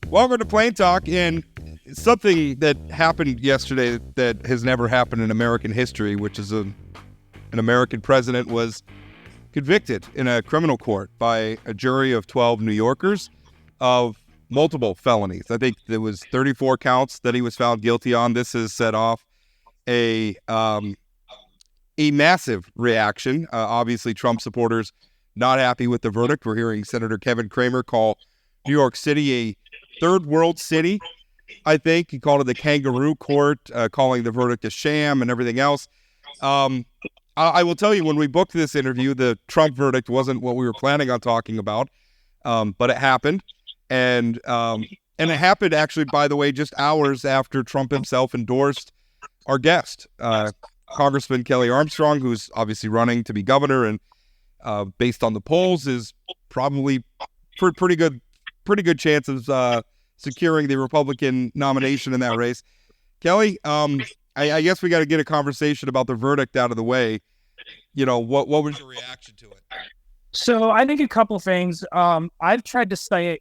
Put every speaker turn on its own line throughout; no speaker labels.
Welcome to Plain Talk, and something that happened yesterday that has never happened in American history, which is an American president was convicted in a criminal court by a jury of 12 New Yorkers of multiple felonies. I think there was 34 counts that he was found guilty on. This has set off a massive reaction. Obviously, Trump supporters not happy with the verdict. We're hearing Senator Kevin Cramer call New York City a third world city. I think he called it the kangaroo court, calling the verdict a sham and everything else. I will tell you, when we booked this interview, the Trump verdict wasn't what we were planning on talking about, but it happened. And it happened, actually, by the way, just hours after Trump himself endorsed our guest, Congressman Kelly Armstrong, who's obviously running to be governor and based on the polls is probably pretty good chance of securing the Republican nomination in that race. Kelly, I guess we got to get a conversation about the verdict out of the way. You know, what was your reaction to it?
So I think a couple things. I've tried to say,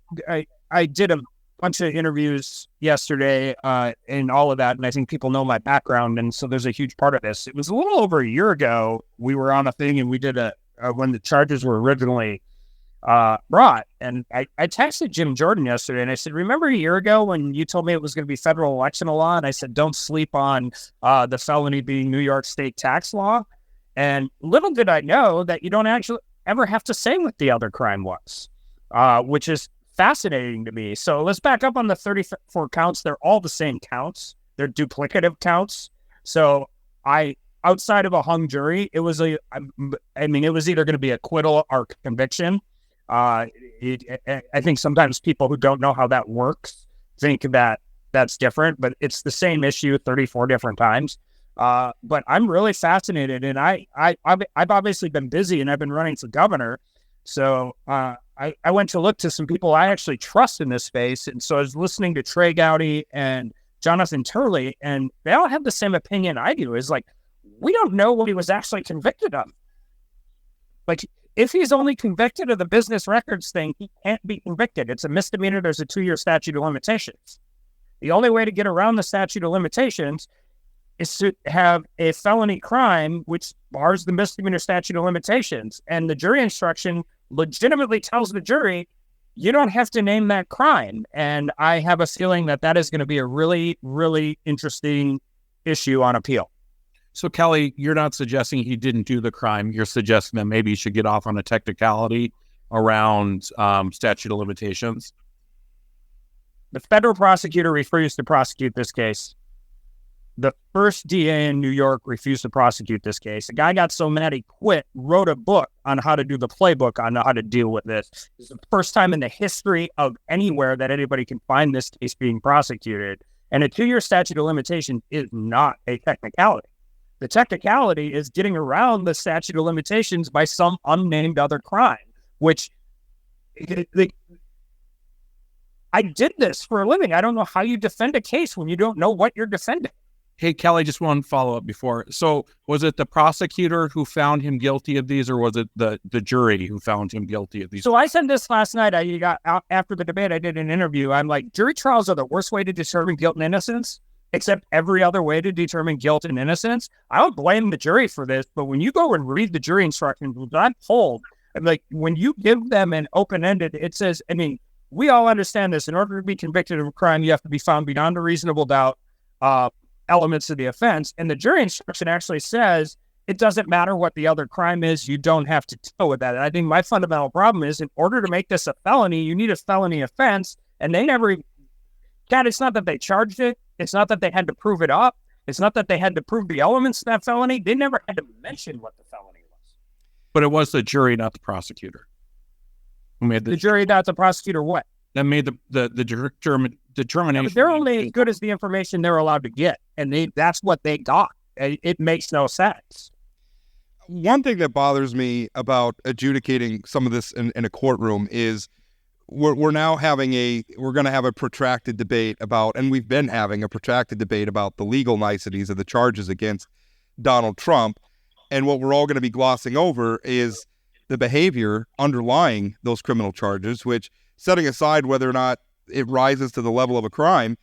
I did a bunch of interviews yesterday and all of that, and I think people know my background, and so there's a huge part of this. It was a little over a year ago, we were on a thing, and we did when the charges were originally brought, and I texted Jim Jordan yesterday, and I said, remember a year ago when you told me it was going to be federal election law, and I said, don't sleep on the felony being New York state tax law, and little did I know that you don't actually ever have to say what the other crime was, which is fascinating to me. So let's back up on the 34 counts. They're all the same counts. They're duplicative counts. So outside of a hung jury, it was it was either going to be acquittal or conviction. I think sometimes people who don't know how that works think that that's different, but it's the same issue 34 different times. But I'm really fascinated, and I've obviously been busy, and I've been running for governor. So I went to look to some people I actually trust in this space, and so I was listening to Trey Gowdy and Jonathan Turley, and they all have the same opinion I do. Is like, we don't know what he was actually convicted of. Like, if he's only convicted of the business records thing, he can't be convicted. It's a misdemeanor. There's a 2-year statute of limitations. The only way to get around the statute of limitations is to have a felony crime, which bars the misdemeanor statute of limitations. And the jury instruction legitimately tells the jury, you don't have to name that crime. And I have a feeling that that is going to be a really, really interesting issue on appeal.
So, Kelly, you're not suggesting he didn't do the crime. You're suggesting that maybe he should get off on a technicality around statute of limitations.
The federal prosecutor refused to prosecute this case. The first DA in New York refused to prosecute this case. The guy got so mad he quit, wrote a book on how to do the playbook on how to deal with this. It's the first time in the history of anywhere that anybody can find this case being prosecuted. And a 2-year statute of limitation is not a technicality. The technicality is getting around the statute of limitations by some unnamed other crime, which I did this for a living. I don't know how you defend a case when you don't know what you're defending.
Hey, Kelly, just one follow-up before. So was it the prosecutor who found him guilty of these, or was it the jury who found him guilty of these?
So I said this last night. After the debate, I did an interview. I'm like, jury trials are the worst way to determine guilt and innocence, except every other way to determine guilt and innocence. I don't blame the jury for this, but when you go and read the jury instructions, which I'm told, like, when you give them an open-ended, it says, we all understand this. In order to be convicted of a crime, you have to be found beyond a reasonable doubt elements of the offense. And the jury instruction actually says it doesn't matter what the other crime is. You don't have to deal with that. And I think my fundamental problem is, in order to make this a felony, you need a felony offense. And they never, Chad, it's not that they charged it. It's not that they had to prove it up. It's not that they had to prove the elements of that felony. They never had to mention what the felony was.
But it was the jury, not the prosecutor, who made
the jury, not the prosecutor. What?
That made the determination.
Yeah, but they're only as good as the information they're allowed to get, and that's what they got. It makes no sense.
One thing that bothers me about adjudicating some of this in a courtroom is we're now having we're going to have a protracted debate about, and we've been having a protracted debate about the legal niceties of the charges against Donald Trump, and what we're all going to be glossing over is the behavior underlying those criminal charges, which, setting aside whether or not it rises to the level of a crime.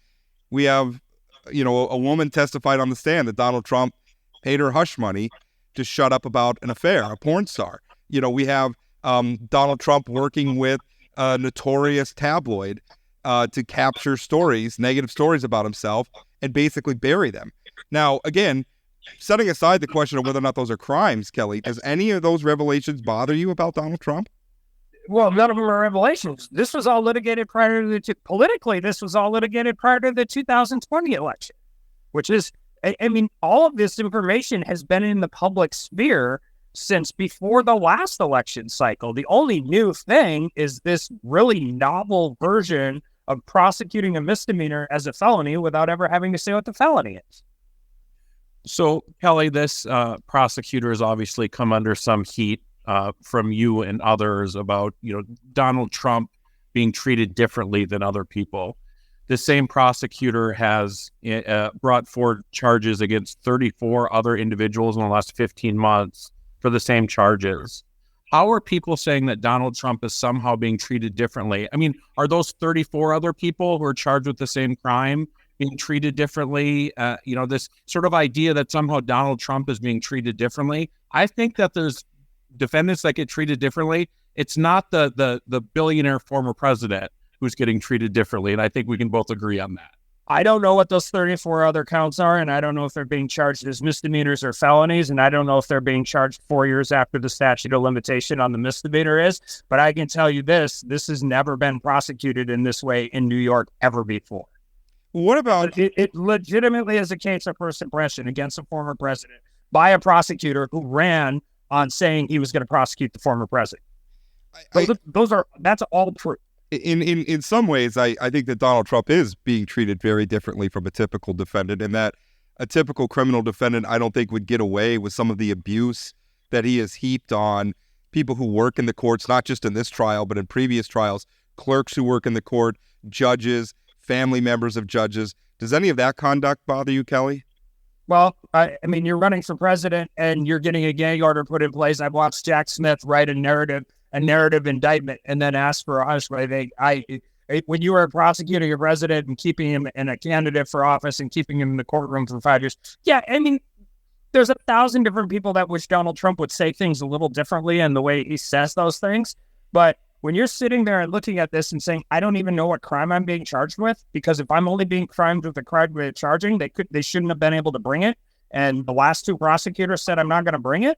We have, a woman testified on the stand that Donald Trump paid her hush money to shut up about an affair, a porn star. We have Donald Trump working with a notorious tabloid to capture stories, negative stories about himself, and basically bury them. Now, again, setting aside the question of whether or not those are crimes, Kelly, does any of those revelations bother you about Donald Trump?
Well, none of them are revelations. This was all litigated prior to politically. This was all litigated prior to the 2020 election, which is, all of this information has been in the public sphere since before the last election cycle. The only new thing is this really novel version of prosecuting a misdemeanor as a felony without ever having to say what the felony is.
So, Kelly, this prosecutor has obviously come under some heat from you and others about, Donald Trump being treated differently than other people. The same prosecutor has brought forward charges against 34 other individuals in the last 15 months for the same charges. How are people saying that Donald Trump is somehow being treated differently? Are those 34 other people who are charged with the same crime being treated differently? This sort of idea that somehow Donald Trump is being treated differently. I think that there's defendants that get treated differently. It's not the billionaire former president who's getting treated differently. And I think we can both agree on that.
I don't know what those 34 other counts are, and I don't know if they're being charged as misdemeanors or felonies, and I don't know if they're being charged 4 years after the statute of limitation on the misdemeanor is, but I can tell you this has never been prosecuted in this way in New York ever before.
What about...
It legitimately is a case of first impression against a former president by a prosecutor who ran on saying he was going to prosecute the former president. That's all true.
In some ways, I think that Donald Trump is being treated very differently from a typical defendant, and that a typical criminal defendant, I don't think, would get away with some of the abuse that he has heaped on people who work in the courts, not just in this trial, but in previous trials, clerks who work in the court, judges, family members of judges. Does any of that conduct bother you, Kelly?
Well, you're running for president and you're getting a gag order put in place. I've watched Jack Smith write a narrative indictment and then ask for a hush money. When you are prosecuting a president and keeping him in a candidate for office and keeping him in the courtroom for 5 years, there's 1,000 different people that wish Donald Trump would say things a little differently in the way he says those things. But when you're sitting there and looking at this and saying, I don't even know what crime I'm being charged with, because if I'm only being crimed with the crime they're charging, they shouldn't have been able to bring it. And the last two prosecutors said, I'm not going to bring it.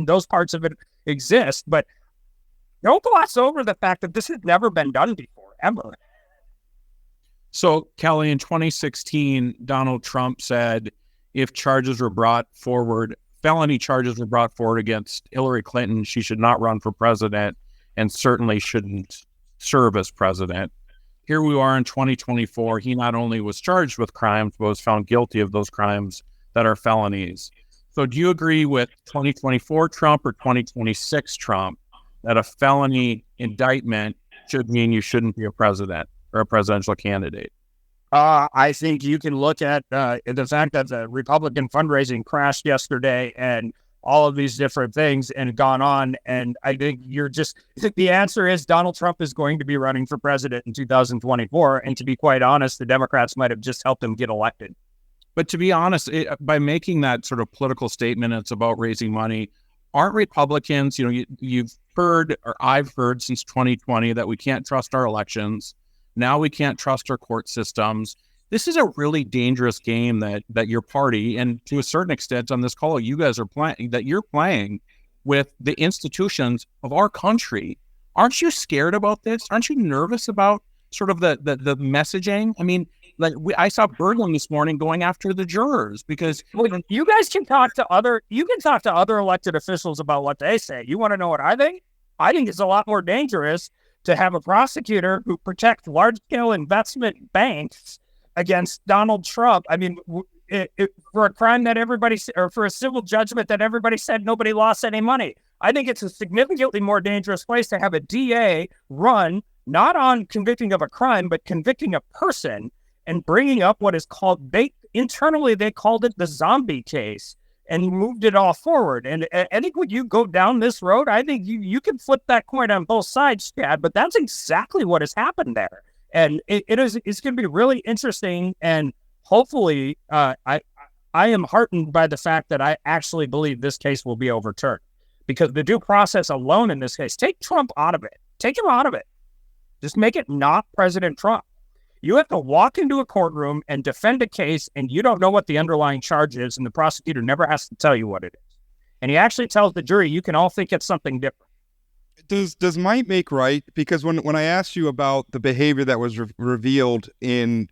Those parts of it exist, but don't gloss over the fact that this has never been done before, ever.
So, Kelly, in 2016, Donald Trump said if charges were brought forward, felony charges were brought forward against Hillary Clinton, she should not run for president and certainly shouldn't serve as president. Here we are in 2024. He not only was charged with crimes, but was found guilty of those crimes that are felonies. So do you agree with 2024 Trump or 2026 Trump that a felony indictment should mean you shouldn't be a president or a presidential candidate?
I think you can look at the fact that the Republican fundraising crashed yesterday and all of these different things and gone on. And I think the answer is Donald Trump is going to be running for president in 2024. And to be quite honest, the Democrats might have just helped him get elected.
But to be honest, by making that sort of political statement, it's about raising money. Aren't Republicans, you've heard, or I've heard since 2020 that we can't trust our elections. Now we can't trust our court systems. This is a really dangerous game that your party, and to a certain extent on this call, you guys are playing, that you're playing with the institutions of our country. Aren't you scared about this? Aren't you nervous about sort of the messaging? I saw Berglund this morning going after the jurors because
you guys can talk to other elected officials about what they say. You want to know what I think? I think it's a lot more dangerous to have a prosecutor who protects large-scale investment banks against Donald Trump. For a crime that or for a civil judgment that everybody said nobody lost any money. I think it's a significantly more dangerous place to have a DA run not on convicting of a crime, but convicting a person and bringing up what is called, internally they called it the zombie case, and moved it all forward. And I think when you go down this road, I think you can flip that coin on both sides, Chad, but that's exactly what has happened there. And it's going to be really interesting. And hopefully, I am heartened by the fact that I actually believe this case will be overturned, because the due process alone in this case, take Trump out of it. Take him out of it. Just make it not President Trump. You have to walk into a courtroom and defend a case, and you don't know what the underlying charge is, and the prosecutor never has to tell you what it is. And he actually tells the jury, you can all think it's something different.
Does might make right? Because when I asked you about the behavior that was revealed in,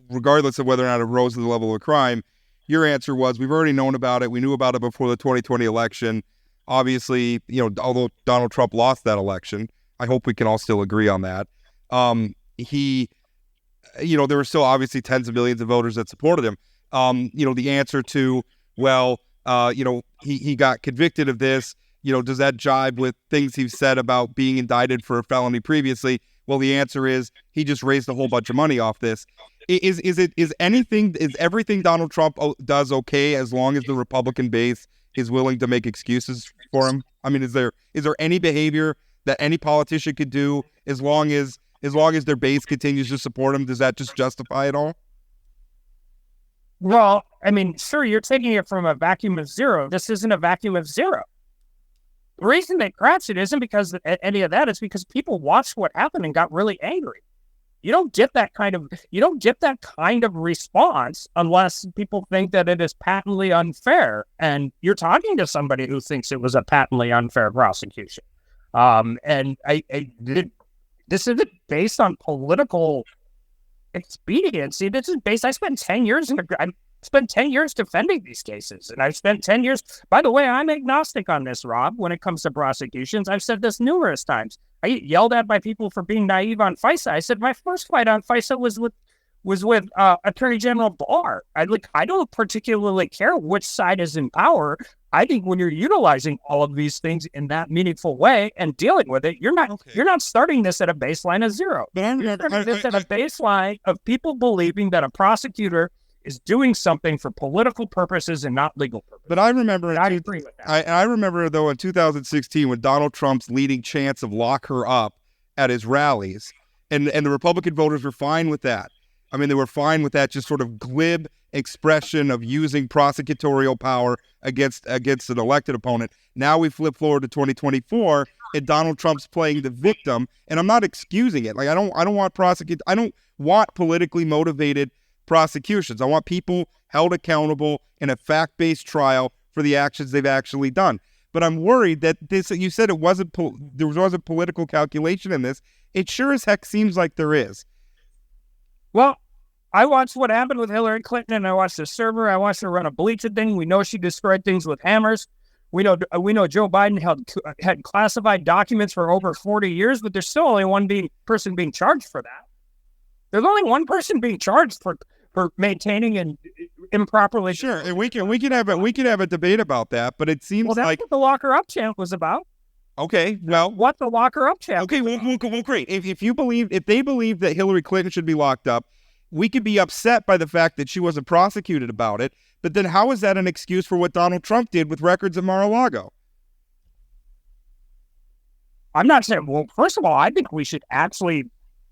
regardless of whether or not it rose to the level of a crime, your answer was, we've already known about it. We knew about it before the 2020 election. Obviously, although Donald Trump lost that election, I hope we can all still agree on that. There were still obviously tens of millions of voters that supported him. The answer to, he got convicted of this, does that jibe with things he's said about being indicted for a felony previously? Well, the answer is he just raised a whole bunch of money off this. Is everything Donald Trump does okay as long as the Republican base is willing to make excuses for him? I mean, is there any behavior that any politician could do as long as their base continues to support him? Does that just justify it all?
Well, I mean, sure, you're taking it from a vacuum of zero. This isn't a vacuum of zero. The reason they crashed it isn't because of any of that. It's because people watched what happened and got really angry. You don't get that kind of response unless people think that it is patently unfair. And you're talking to somebody who thinks it was a patently unfair prosecution. This isn't based on political expediency. This is based. I spent 10 years defending these cases, and I've spent 10 years. By the way, I'm agnostic on this, Rob. When it comes to prosecutions, I've said this numerous times. I get yelled at by people for being naive on FISA. I said my first fight on FISA was with Attorney General Barr. I don't particularly care which side is in power. I think when you're utilizing all of these things in that meaningful way and dealing with it, you're not starting this at a baseline of zero. You're starting this at a baseline of people believing that a prosecutor is doing something for political purposes and not legal purposes.
But I remember,
I agree with that.
I remember though in 2016 when Donald Trump's leading chants of lock her up at his rallies, and the Republican voters were fine with that. I mean, they were fine with that just sort of glib expression of using prosecutorial power against an elected opponent. Now we flip forward to 2024, and Donald Trump's playing the victim, and I'm not excusing it. Like I don't want politically motivated prosecutions. I want people held accountable in a fact-based trial for the actions they've actually done. But I'm worried that you said there wasn't political calculation in this. It sure as heck seems like there is.
Well, I watched what happened with Hillary Clinton, and I watched the server. I watched her run a bleaching thing. We know she destroyed things with hammers. We know Joe Biden had classified documents for over 40 years, but there's still only one person being charged for that. There's only one person being charged for maintaining and improperly.
Sure, and we can have a debate about that, but it seems
that's what the lock her up chant was about.
Okay, well,
what the lock her up chant?
Okay, well, great. If they believe that Hillary Clinton should be locked up, we could be upset by the fact that she wasn't prosecuted about it. But then, how is that an excuse for what Donald Trump did with records at Mar-a-Lago?
I'm not saying. Well, first of all, I think we should actually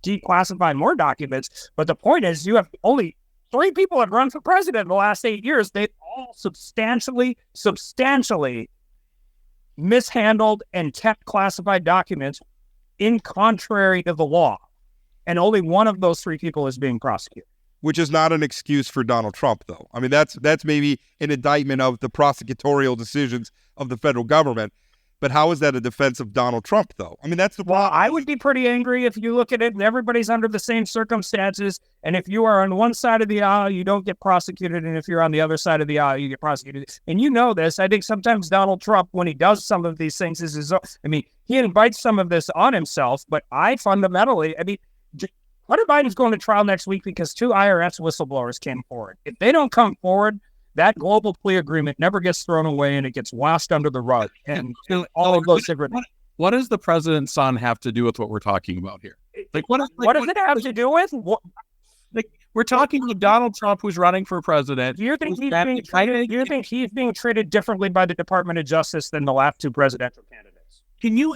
declassify more documents. But the point is, you have only 3 people have run for president in the last 8 years. They've all substantially mishandled and kept classified documents in contrary to the law. And only one of those 3 people is being prosecuted.
Which is not an excuse for Donald Trump, though. I mean, that's maybe an indictment of the prosecutorial decisions of the federal government. But how is that a defense of Donald Trump, though? I mean, that's the problem.
Well, I would be pretty angry if you look at it and everybody's under the same circumstances. And if you are on one side of the aisle, you don't get prosecuted. And if you're on the other side of the aisle, you get prosecuted. And you know this. I think sometimes Donald Trump, when he does some of these things, he invites some of this on himself. But Hunter Biden's going to trial next week because 2 IRS whistleblowers came forward. If they don't come forward, that global plea agreement never gets thrown away and it gets washed under the rug. And all of those different.
What does the president's son have to do with what we're talking about here? Like, what does
it have to do with?
Like, we're talking about Donald Trump, who's running for president.
Do you think he's being treated differently by the Department of Justice than the last two presidential candidates?
Do you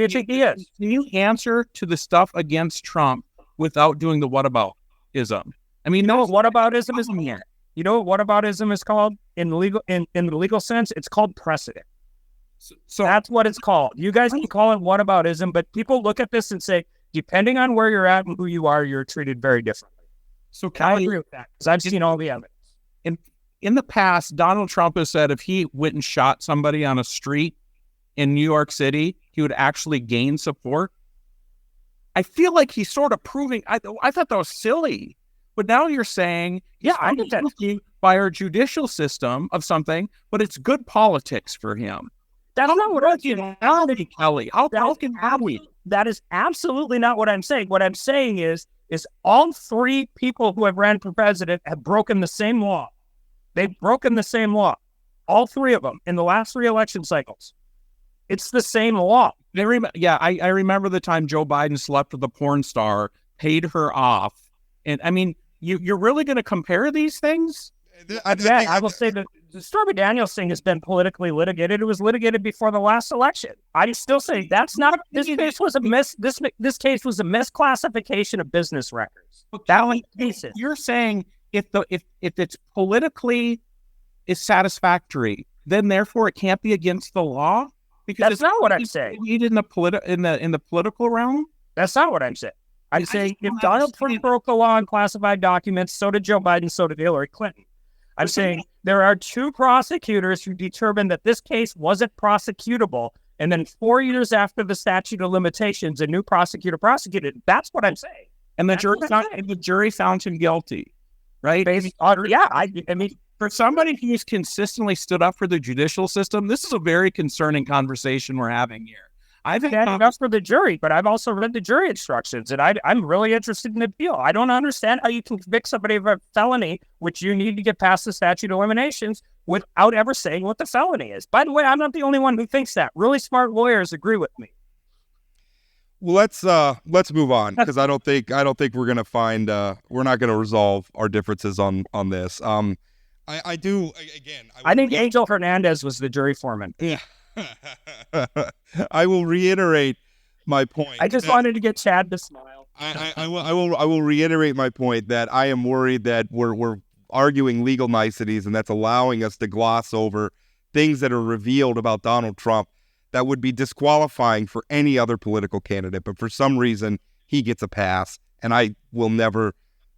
think he is?
Can you answer to the stuff against Trump without doing the whataboutism? I mean, no,
whataboutism is here. You know what whataboutism is called in the legal sense? It's called precedent. So that's what it's called. You guys can call it whataboutism, but people look at this and say, depending on where you're at and who you are, you're treated very differently.
So
I agree with that because I've seen all the evidence.
In the past, Donald Trump has said if he went and shot somebody on a street in New York City, he would actually gain support. I feel like he's sort of proving. I thought that was silly, but now you're saying, I'm guilty by our judicial system of something, but it's good politics for him.
That's not what I'm saying,
Kelly. How can we?
That is absolutely not what I'm saying. What I'm saying is all three people who have ran for president have broken the same law. They've broken the same law. All three of them in the last three election cycles. It's the same law.
I remember the time Joe Biden slept with a porn star, paid her off. And I mean, you're really going to compare these things?
I will say that the Stormy Daniels thing has been politically litigated. It was litigated before the last election. I'm still saying that's not. This case was a This case was a misclassification of business records.
You're saying if it's politically is satisfactory, then therefore it can't be against the law. Because
that's not what I'm saying.
In the political realm,
that's not what I'm saying. I'm saying if Donald Trump broke the law on classified documents, so did Joe Biden, so did Hillary Clinton. I'm saying there are two prosecutors who determined that this case wasn't prosecutable, and then 4 years after the statute of limitations, a new prosecutor prosecuted. That's what I'm saying.
And the jury found him guilty, right?
I mean,
for somebody who's consistently stood up for the judicial system, this is a very concerning conversation we're having here.
I've had enough for the jury, but I've also read the jury instructions, and I'm really interested in the appeal. I don't understand how you can convict somebody of a felony, which you need to get past the statute of limitations, without ever saying what the felony is. By the way, I'm not the only one who thinks that. Really smart lawyers agree with me.
Well, let's move on because I don't think we're gonna find we're not gonna resolve our differences on this. I think
Angel Hernandez was the jury foreman.
Yeah. I will reiterate my point.
I just wanted to get Chad to smile.
I will reiterate my point that I am worried that we're arguing legal niceties, and that's allowing us to gloss over things that are revealed about Donald Trump that would be disqualifying for any other political candidate. But for some reason, he gets a pass, and I will never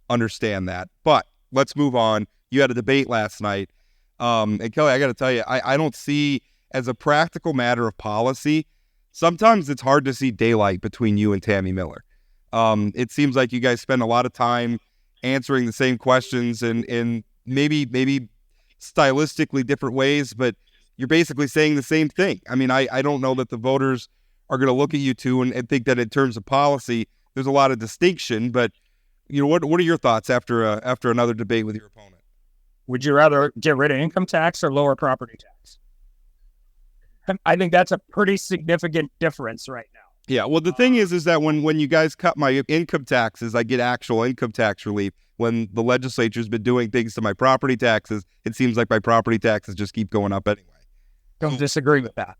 understand that. But let's move on. You had a debate last night. And Kelly, I got to tell you, I don't see, as a practical matter of policy, sometimes it's hard to see daylight between you and Tammy Miller. It seems like you guys spend a lot of time answering the same questions in maybe stylistically different ways, but you're basically saying the same thing. I mean, I don't know that the voters are going to look at you two and think that in terms of policy, there's a lot of distinction. But you know, what are your thoughts after another debate with your opponent?
Would you rather get rid of income tax or lower property tax? I think that's a pretty significant difference right now.
Yeah, well, the thing is that when you guys cut my income taxes, I get actual income tax relief. When the legislature's been doing things to my property taxes, it seems like my property taxes just keep going up anyway.
Don't disagree with that.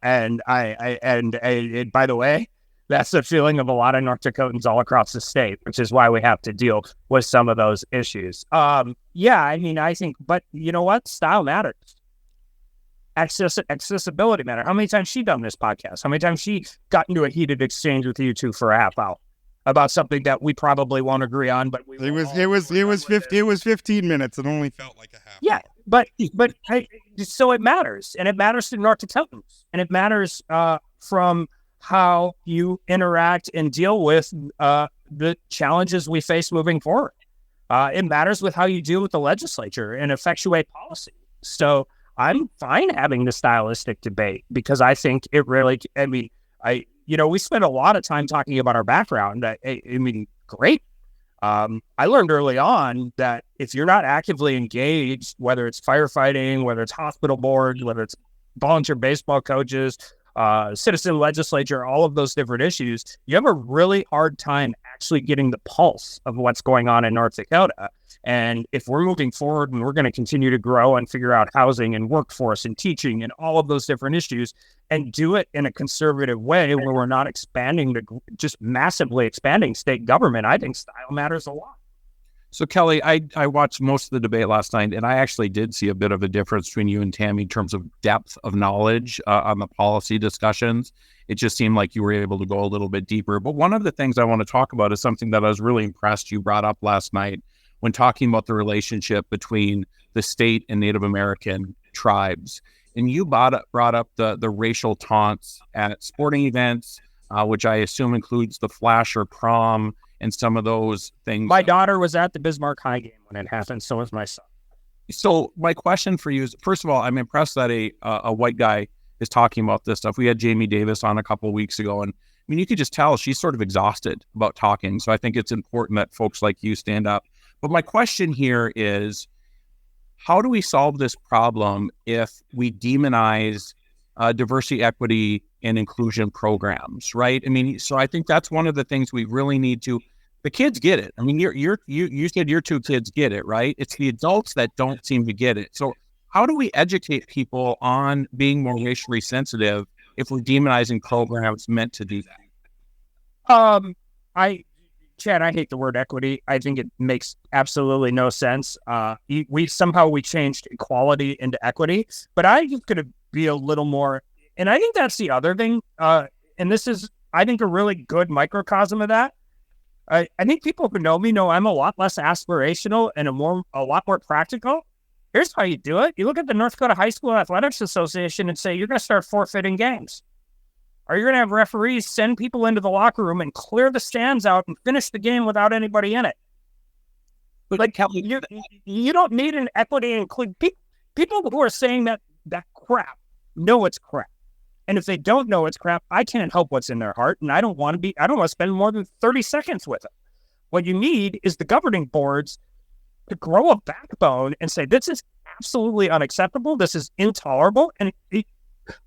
And by the way, that's the feeling of a lot of North Dakotans all across the state, which is why we have to deal with some of those issues. Yeah, I mean, I think, but you know what? Style matters. Accessibility matter. How many times she done this podcast? How many times she got into a heated exchange with you two for a half hour about something that we probably won't agree on, but
it was 15 minutes. It only felt like a half.
Yeah,
hour.
but so it matters, and it matters to North Dakotans, and it matters from how you interact and deal with the challenges we face moving forward. It matters with how you deal with the legislature and effectuate policy. So I'm fine having the stylistic debate because I think it really, we spend a lot of time talking about our background. Great. I learned early on that if you're not actively engaged, whether it's firefighting, whether it's hospital board, whether it's volunteer baseball coaches, citizen legislature, all of those different issues, you have a really hard time actually getting the pulse of what's going on in North Dakota. And if we're moving forward and we're going to continue to grow and figure out housing and workforce and teaching and all of those different issues and do it in a conservative way where we're not expanding just massively expanding state government, I think style matters a lot.
So, Kelly, I watched most of the debate last night, and I actually did see a bit of a difference between you and Tammy in terms of depth of knowledge on the policy discussions. It just seemed like you were able to go a little bit deeper. But one of the things I want to talk about is something that I was really impressed you brought up last night when talking about the relationship between the state and Native American tribes. And you brought up the racial taunts at sporting events, which I assume includes the flash or prom, and some of those things.
My daughter was at the Bismarck High game when it happened. So was my son.
So my question for you is, first of all, I'm impressed that a white guy is talking about this stuff. We had Jamie Davis on a couple of weeks ago, and I mean, you could just tell she's sort of exhausted about talking. So I think it's important that folks like you stand up. But my question here is, how do we solve this problem if we demonize diversity, equity, and inclusion programs, right? I mean, so I think that's one of the things we really need to. The kids get it. I mean, you said your two kids get it, right? It's the adults that don't seem to get it. So how do we educate people on being more racially sensitive if we're demonizing programs meant to do that?
Chad, I hate the word equity. I think it makes absolutely no sense. We changed equality into equity, but I'm just going to be a little more. And I think that's the other thing. And this is, I think, a really good microcosm of that. I think people who know me know I'm a lot less aspirational and a lot more practical. Here's how you do it. You look at the North Dakota High School Athletics Association and say, you're going to start forfeiting games. Or you're going to have referees send people into the locker room and clear the stands out and finish the game without anybody in it. But like, you don't need an equity include people who are saying that crap know it's crap. And if they don't know it's crap, I can't help what's in their heart. And I don't want to spend more than 30 seconds with it. What you need is the governing boards to grow a backbone and say, this is absolutely unacceptable. This is intolerable. And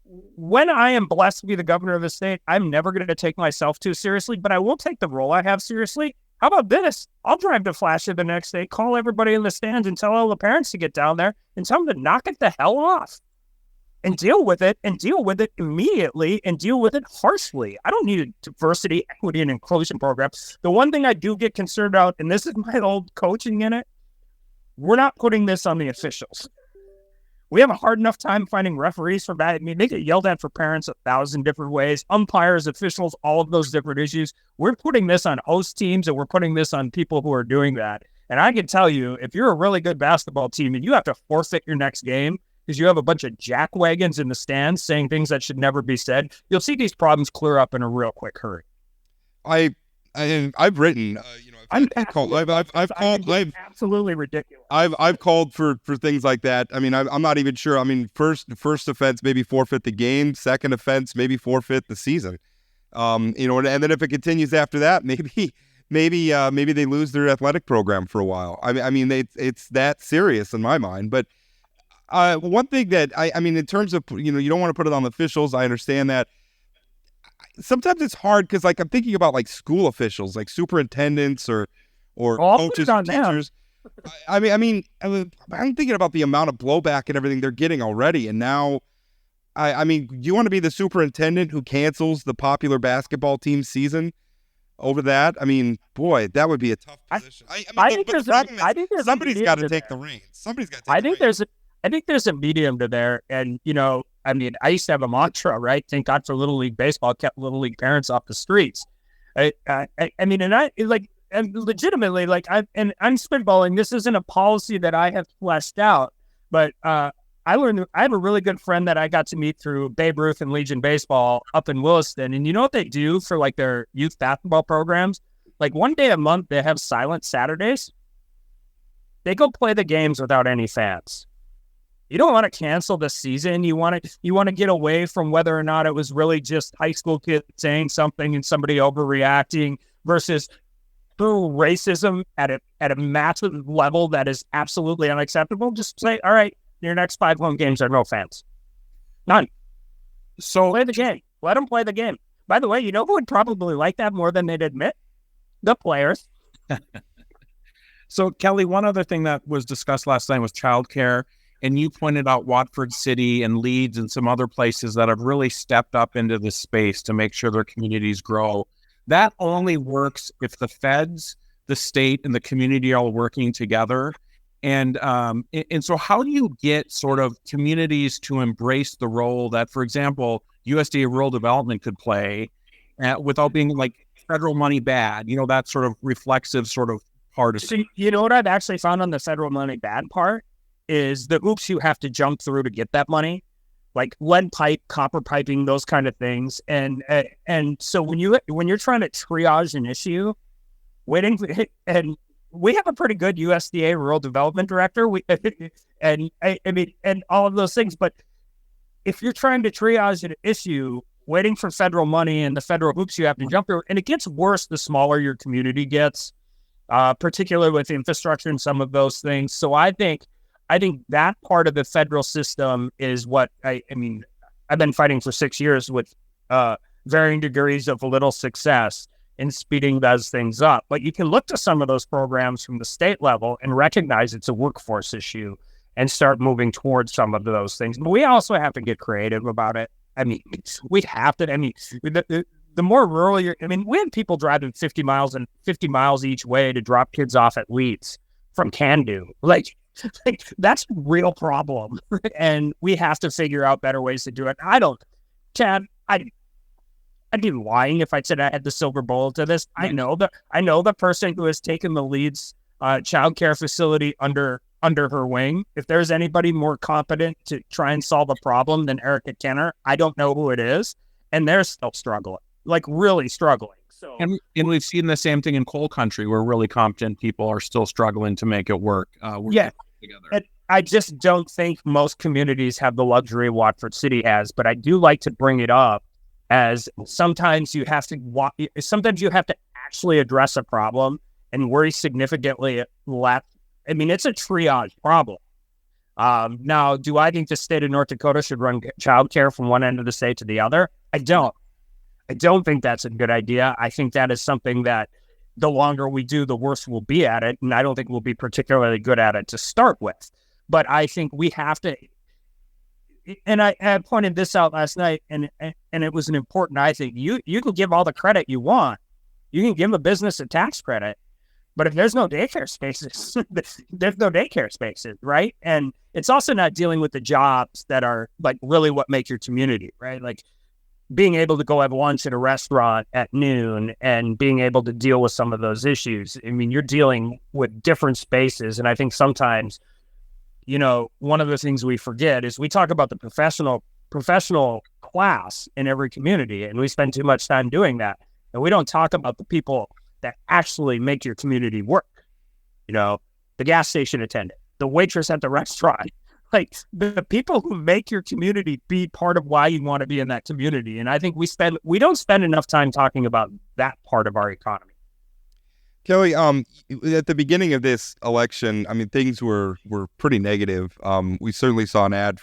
when I am blessed to be the governor of the state, I'm never going to take myself too seriously, but I will take the role I have seriously. How about this? I'll drive to Flasher the next day, call everybody in the stands and tell all the parents to get down there and tell them to knock it the hell off and deal with it immediately and deal with it harshly. I don't need a diversity, equity, and inclusion program. The one thing I do get concerned about, and this is my old coaching in it, we're not putting this on the officials. We have a hard enough time finding referees for that. I mean, they get yelled at for parents 1,000 different ways, umpires, officials, all of those different issues. We're putting this on host teams and we're putting this on people who are doing that. And I can tell you, if you're a really good basketball team and you have to forfeit your next game because you have a bunch of jackwagons in the stands saying things that should never be said, you'll see these problems clear up in a real quick hurry.
I've written, I've
absolutely ridiculous.
I've called for things like that. I mean, I'm not even sure. I mean, first offense, maybe forfeit the game. Second offense, maybe forfeit the season. And then if it continues after that, maybe they lose their athletic program for a while. I mean, it's that serious in my mind. But one thing that I mean, in terms of, you don't want to put it on the officials. I understand that. Sometimes it's hard because, like, I'm thinking about like school officials, like superintendents or coaches or teachers. I'm thinking about the amount of blowback and everything they're getting already. And now, I mean, do you want to be the superintendent who cancels the popular basketball team season over that? I mean, boy, that would be a tough position. I think somebody's got to take the reins. Somebody's got to take the reins.
I think there's a medium to there. And, I mean, I used to have a mantra, right? Thank God for Little League Baseball, kept Little League parents off the streets. I'm legitimately, like, I'm spitballing. This isn't a policy that I have fleshed out, but I have a really good friend that I got to meet through Babe Ruth and Legion Baseball up in Williston. And you know what they do for, like, their youth basketball programs? Like, one day a month, they have silent Saturdays. They go play the games without any fans. You don't want to cancel the season. You want to get away from whether or not it was really just high school kids saying something and somebody overreacting versus racism at a massive level that is absolutely unacceptable. Just say, all right, your next 5 home games are no fans. None.
So
play the game. Let them play the game. By the way, you know who would probably like that more than they'd admit? The players.
So, Kelly, one other thing that was discussed last night was childcare, and you pointed out Watford City and Leeds and some other places that have really stepped up into this space to make sure their communities grow. That only works if the feds, the state, and the community are all working together. And so how do you get sort of communities to embrace the role that, for example, USDA rural development could play without being like federal money bad, that sort of reflexive sort of part of
So, you know what I've actually found on the federal money bad part is the hoops you have to jump through to get that money, like lead pipe, copper piping, those kind of things. And so when you're trying to triage an issue, and we have a pretty good USDA rural development director, and all of those things. But if you're trying to triage an issue, waiting for federal money and the federal hoops you have to jump through, and it gets worse the smaller your community gets, particularly with infrastructure and some of those things. So I think that part of the federal system is what I mean. I've been fighting for 6 years with varying degrees of little success in speeding those things up. But you can look to some of those programs from the state level and recognize it's a workforce issue and start moving towards some of those things. But we also have to get creative about it. I mean, we have to. I mean, the more rural you're, we have people driving 50 miles each way to drop kids off at Leeds from Can-Do. Like that's a real problem. And we have to figure out better ways to do it. Chad, I'd be lying if I said I had the silver bullet to this. I know the person who has taken the Leeds child care facility under her wing. If there's anybody more competent to try and solve a problem than Erica Kenner, I don't know who it is. And they're still struggling, like really struggling. So,
and we've seen the same thing in coal country where really competent people are still struggling to make it work.
Together. And I just don't think most communities have the luxury Watford City has, but I do like to bring it up as sometimes you have to actually address a problem and worry significantly less. It's a triage problem. Now, do I think the state of North Dakota should run childcare from one end of the state to the other? I don't think that's a good idea. I think that is something that the longer we do, the worse we'll be at it. And I don't think we'll be particularly good at it to start with. But I think we have to, and I pointed this out last night, and it was an important, I think, you can give all the credit you want. You can give a business a tax credit, but if there's no daycare spaces, there's no daycare spaces, right? And it's also not dealing with the jobs that are like really what make your community, right? Like being able to go have lunch at a restaurant at noon and being able to deal with some of those issues. You're dealing with different spaces. And I think sometimes, one of the things we forget is we talk about the professional class in every community, and we spend too much time doing that. And we don't talk about the people that actually make your community work. The gas station attendant, the waitress at the restaurant, like the people who make your community be part of why you want to be in that community. And I think we don't spend enough time talking about that part of our economy.
Kelly, at the beginning of this election, things were pretty negative. We certainly saw an ad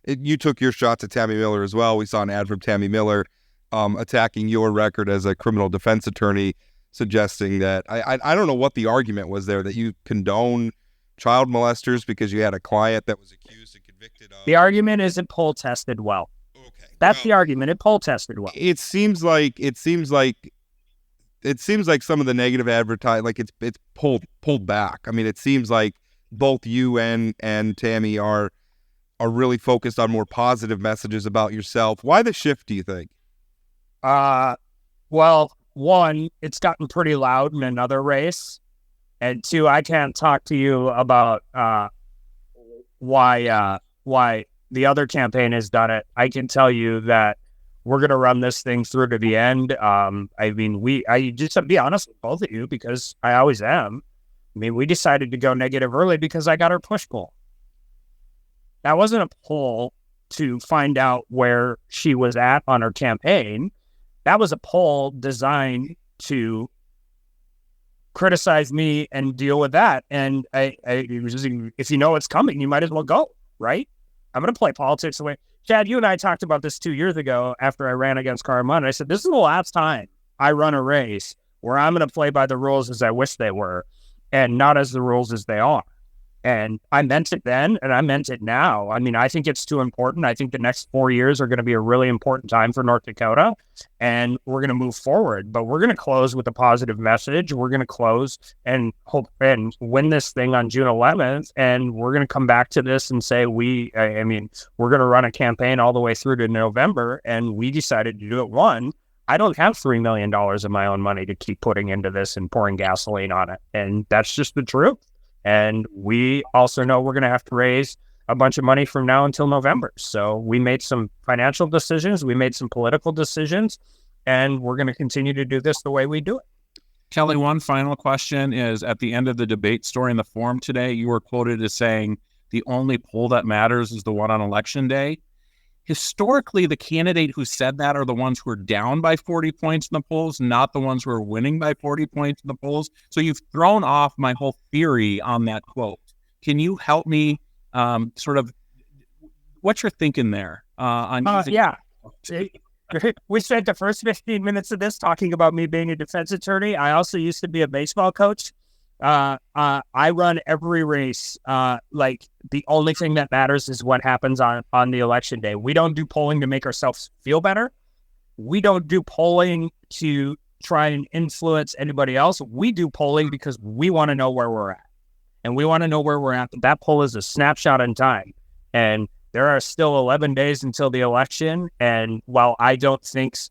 you took your shots at Tammy Miller as well. We saw an ad from Tammy Miller attacking your record as a criminal defense attorney, suggesting that, I don't know what the argument was there, that you condone child molesters because you had a client that was accused and convicted of.
The argument is it poll tested well.
Okay.
That's the argument. It poll tested well.
It seems like some of the negative advertising, like it's pulled back. It seems like both you and Tammy are really focused on more positive messages about yourself. Why the shift, do you think?
Well, one, it's gotten pretty loud in another race. And two, I can't talk to you about why the other campaign has done it. I can tell you that we're going to run this thing through to the end. I just to be honest with both of you, because I always am. We decided to go negative early because I got her push poll. That wasn't a poll to find out where she was at on her campaign. That was a poll designed to criticize me and deal with that. And if you know it's coming, you might as well go, right? I'm going to play politics away. Chad, you and I talked about this 2 years ago after I ran against Carmine. I said, this is the last time I run a race where I'm going to play by the rules as I wish they were and not as the rules as they are. And I meant it then, and I meant it now. I mean, I think it's too important. I think the next 4 years are going to be a really important time for North Dakota, and we're going to move forward. But we're going to close with a positive message. We're going to close and hope and win this thing on June 11th, and we're going to come back to this and say we're going to run a campaign all the way through to November, and we decided to do it. One, I don't have $3 million of my own money to keep putting into this and pouring gasoline on it, and that's just the truth. And we also know we're going to have to raise a bunch of money from now until November. So we made some financial decisions. We made some political decisions. And we're going to continue to do this the way we do it.
Kelly, one final question is, at the end of the debate story in the forum today, you were quoted as saying the only poll that matters is the one on election day. Historically, the candidate who said that are the ones who are down by 40 points in the polls, not the ones who are winning by 40 points in the polls. So you've thrown off my whole theory on that quote. Can you help me sort of what you're thinking there?
Yeah. We spent the first 15 minutes of this talking about me being a defense attorney. I also used to be a baseball coach. I run every race. Like the only thing that matters is what happens on the election day. We don't do polling to make ourselves feel better. We don't do polling to try and influence anybody else. We do polling because we want to know where we're at, and we want to know where we're at. That poll is a snapshot in time, and there are still 11 days until the election. And while I don't think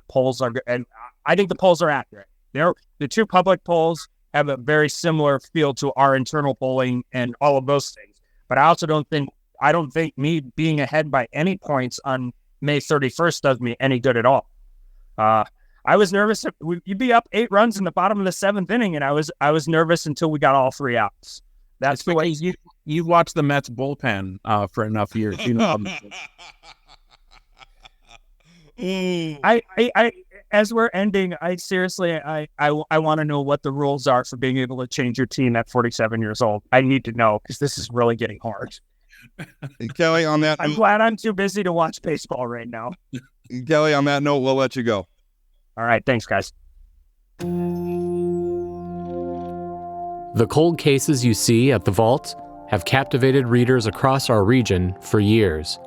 polls are, and I think the polls are accurate. The two public polls have a very similar feel to our internal polling and all of those things. But I also don't think me being ahead by any points on May 31st does me any good at all. I was nervous. You'd be up 8 runs in the bottom of the 7th inning, and I was nervous until we got all 3 outs. That's the way
you've watched the Mets bullpen for enough years. You know.
As we're ending, I seriously want to know what the rules are for being able to change your team at 47 years old. I need to know, because this is really getting hard.
And Kelly, on that,
I'm glad I'm too busy to watch baseball right now.
Kelly, on that note, we'll let you go.
All right, thanks, guys.
The cold cases you see at The Vault have captivated readers across our region for years.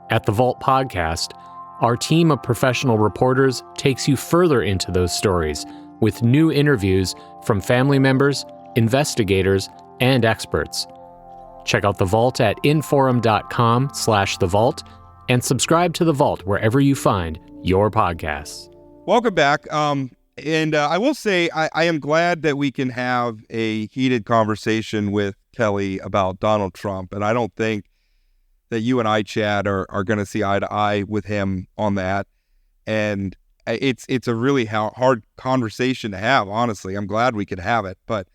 At The Vault Podcast, our team of professional reporters takes you further into those stories with new interviews from family members, investigators, and experts. Check out The Vault at inforum.com/The Vault and subscribe to The Vault wherever you find your podcasts.
Welcome back. And I will say I am glad that we can have a heated conversation with Kelly about Donald Trump. And I don't think that you and I, Chad, are going to see eye to eye with him on that. And it's a really hard conversation to have, honestly. I'm glad we could have it, but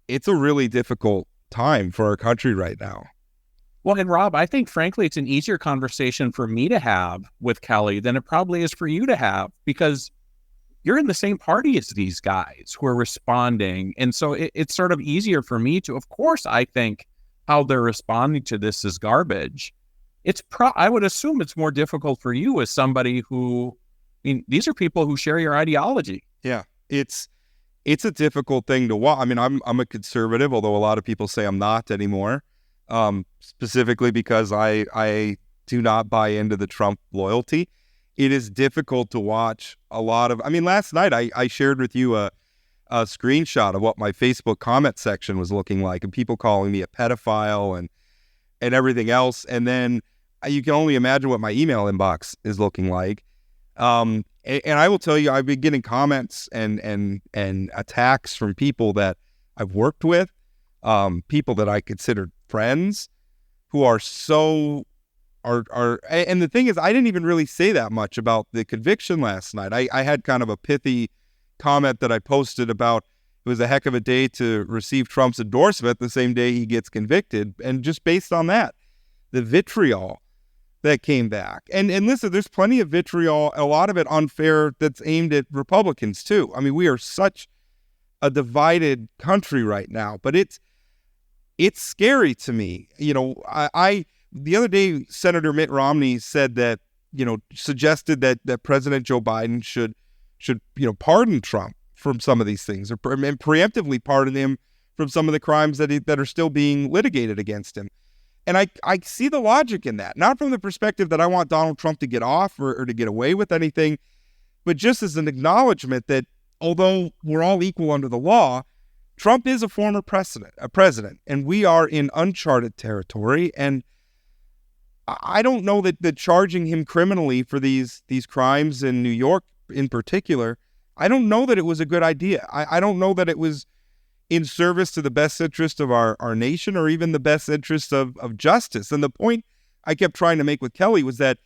it's a really difficult time for our country right now.
Well, and Rob, I think, frankly, it's an easier conversation for me to have with Kelly than it probably is for you to have, because you're in the same party as these guys who are responding. And so it's sort of easier for me to, of course, I think how they're responding to this is garbage. I would assume it's more difficult for you as somebody who, these are people who share your ideology.
Yeah, it's a difficult thing to watch. I mean, I'm a conservative, although a lot of people say I'm not anymore, specifically because I do not buy into the Trump loyalty. It is difficult to watch a lot of, last night I shared with you a screenshot of what my Facebook comment section was looking like, and people calling me a pedophile and everything else. And then you can only imagine what my email inbox is looking like. And I will tell you, I've been getting comments and attacks from people that I've worked with, people that I consider friends, who are and the thing is, I didn't even really say that much about the conviction last night. I had kind of a pithy comment that I posted about it was a heck of a day to receive Trump's endorsement the same day he gets convicted. And just based on that, the vitriol that came back. And listen, there's plenty of vitriol, a lot of it unfair, that's aimed at Republicans too. We are such a divided country right now, but it's scary to me. the other day, Senator Mitt Romney said that, suggested that President Joe Biden should pardon Trump from some of these things, and preemptively pardon him from some of the crimes that are still being litigated against him. And I see the logic in that, not from the perspective that I want Donald Trump to get off or to get away with anything, but just as an acknowledgement that although we're all equal under the law, Trump is a former president, and we are in uncharted territory. And I don't know that charging him criminally for these crimes in New York in particular, I don't know that it was a good idea. I don't know that it was in service to the best interest of our nation or even the best interest of justice. And the point I kept trying to make with Kelly was that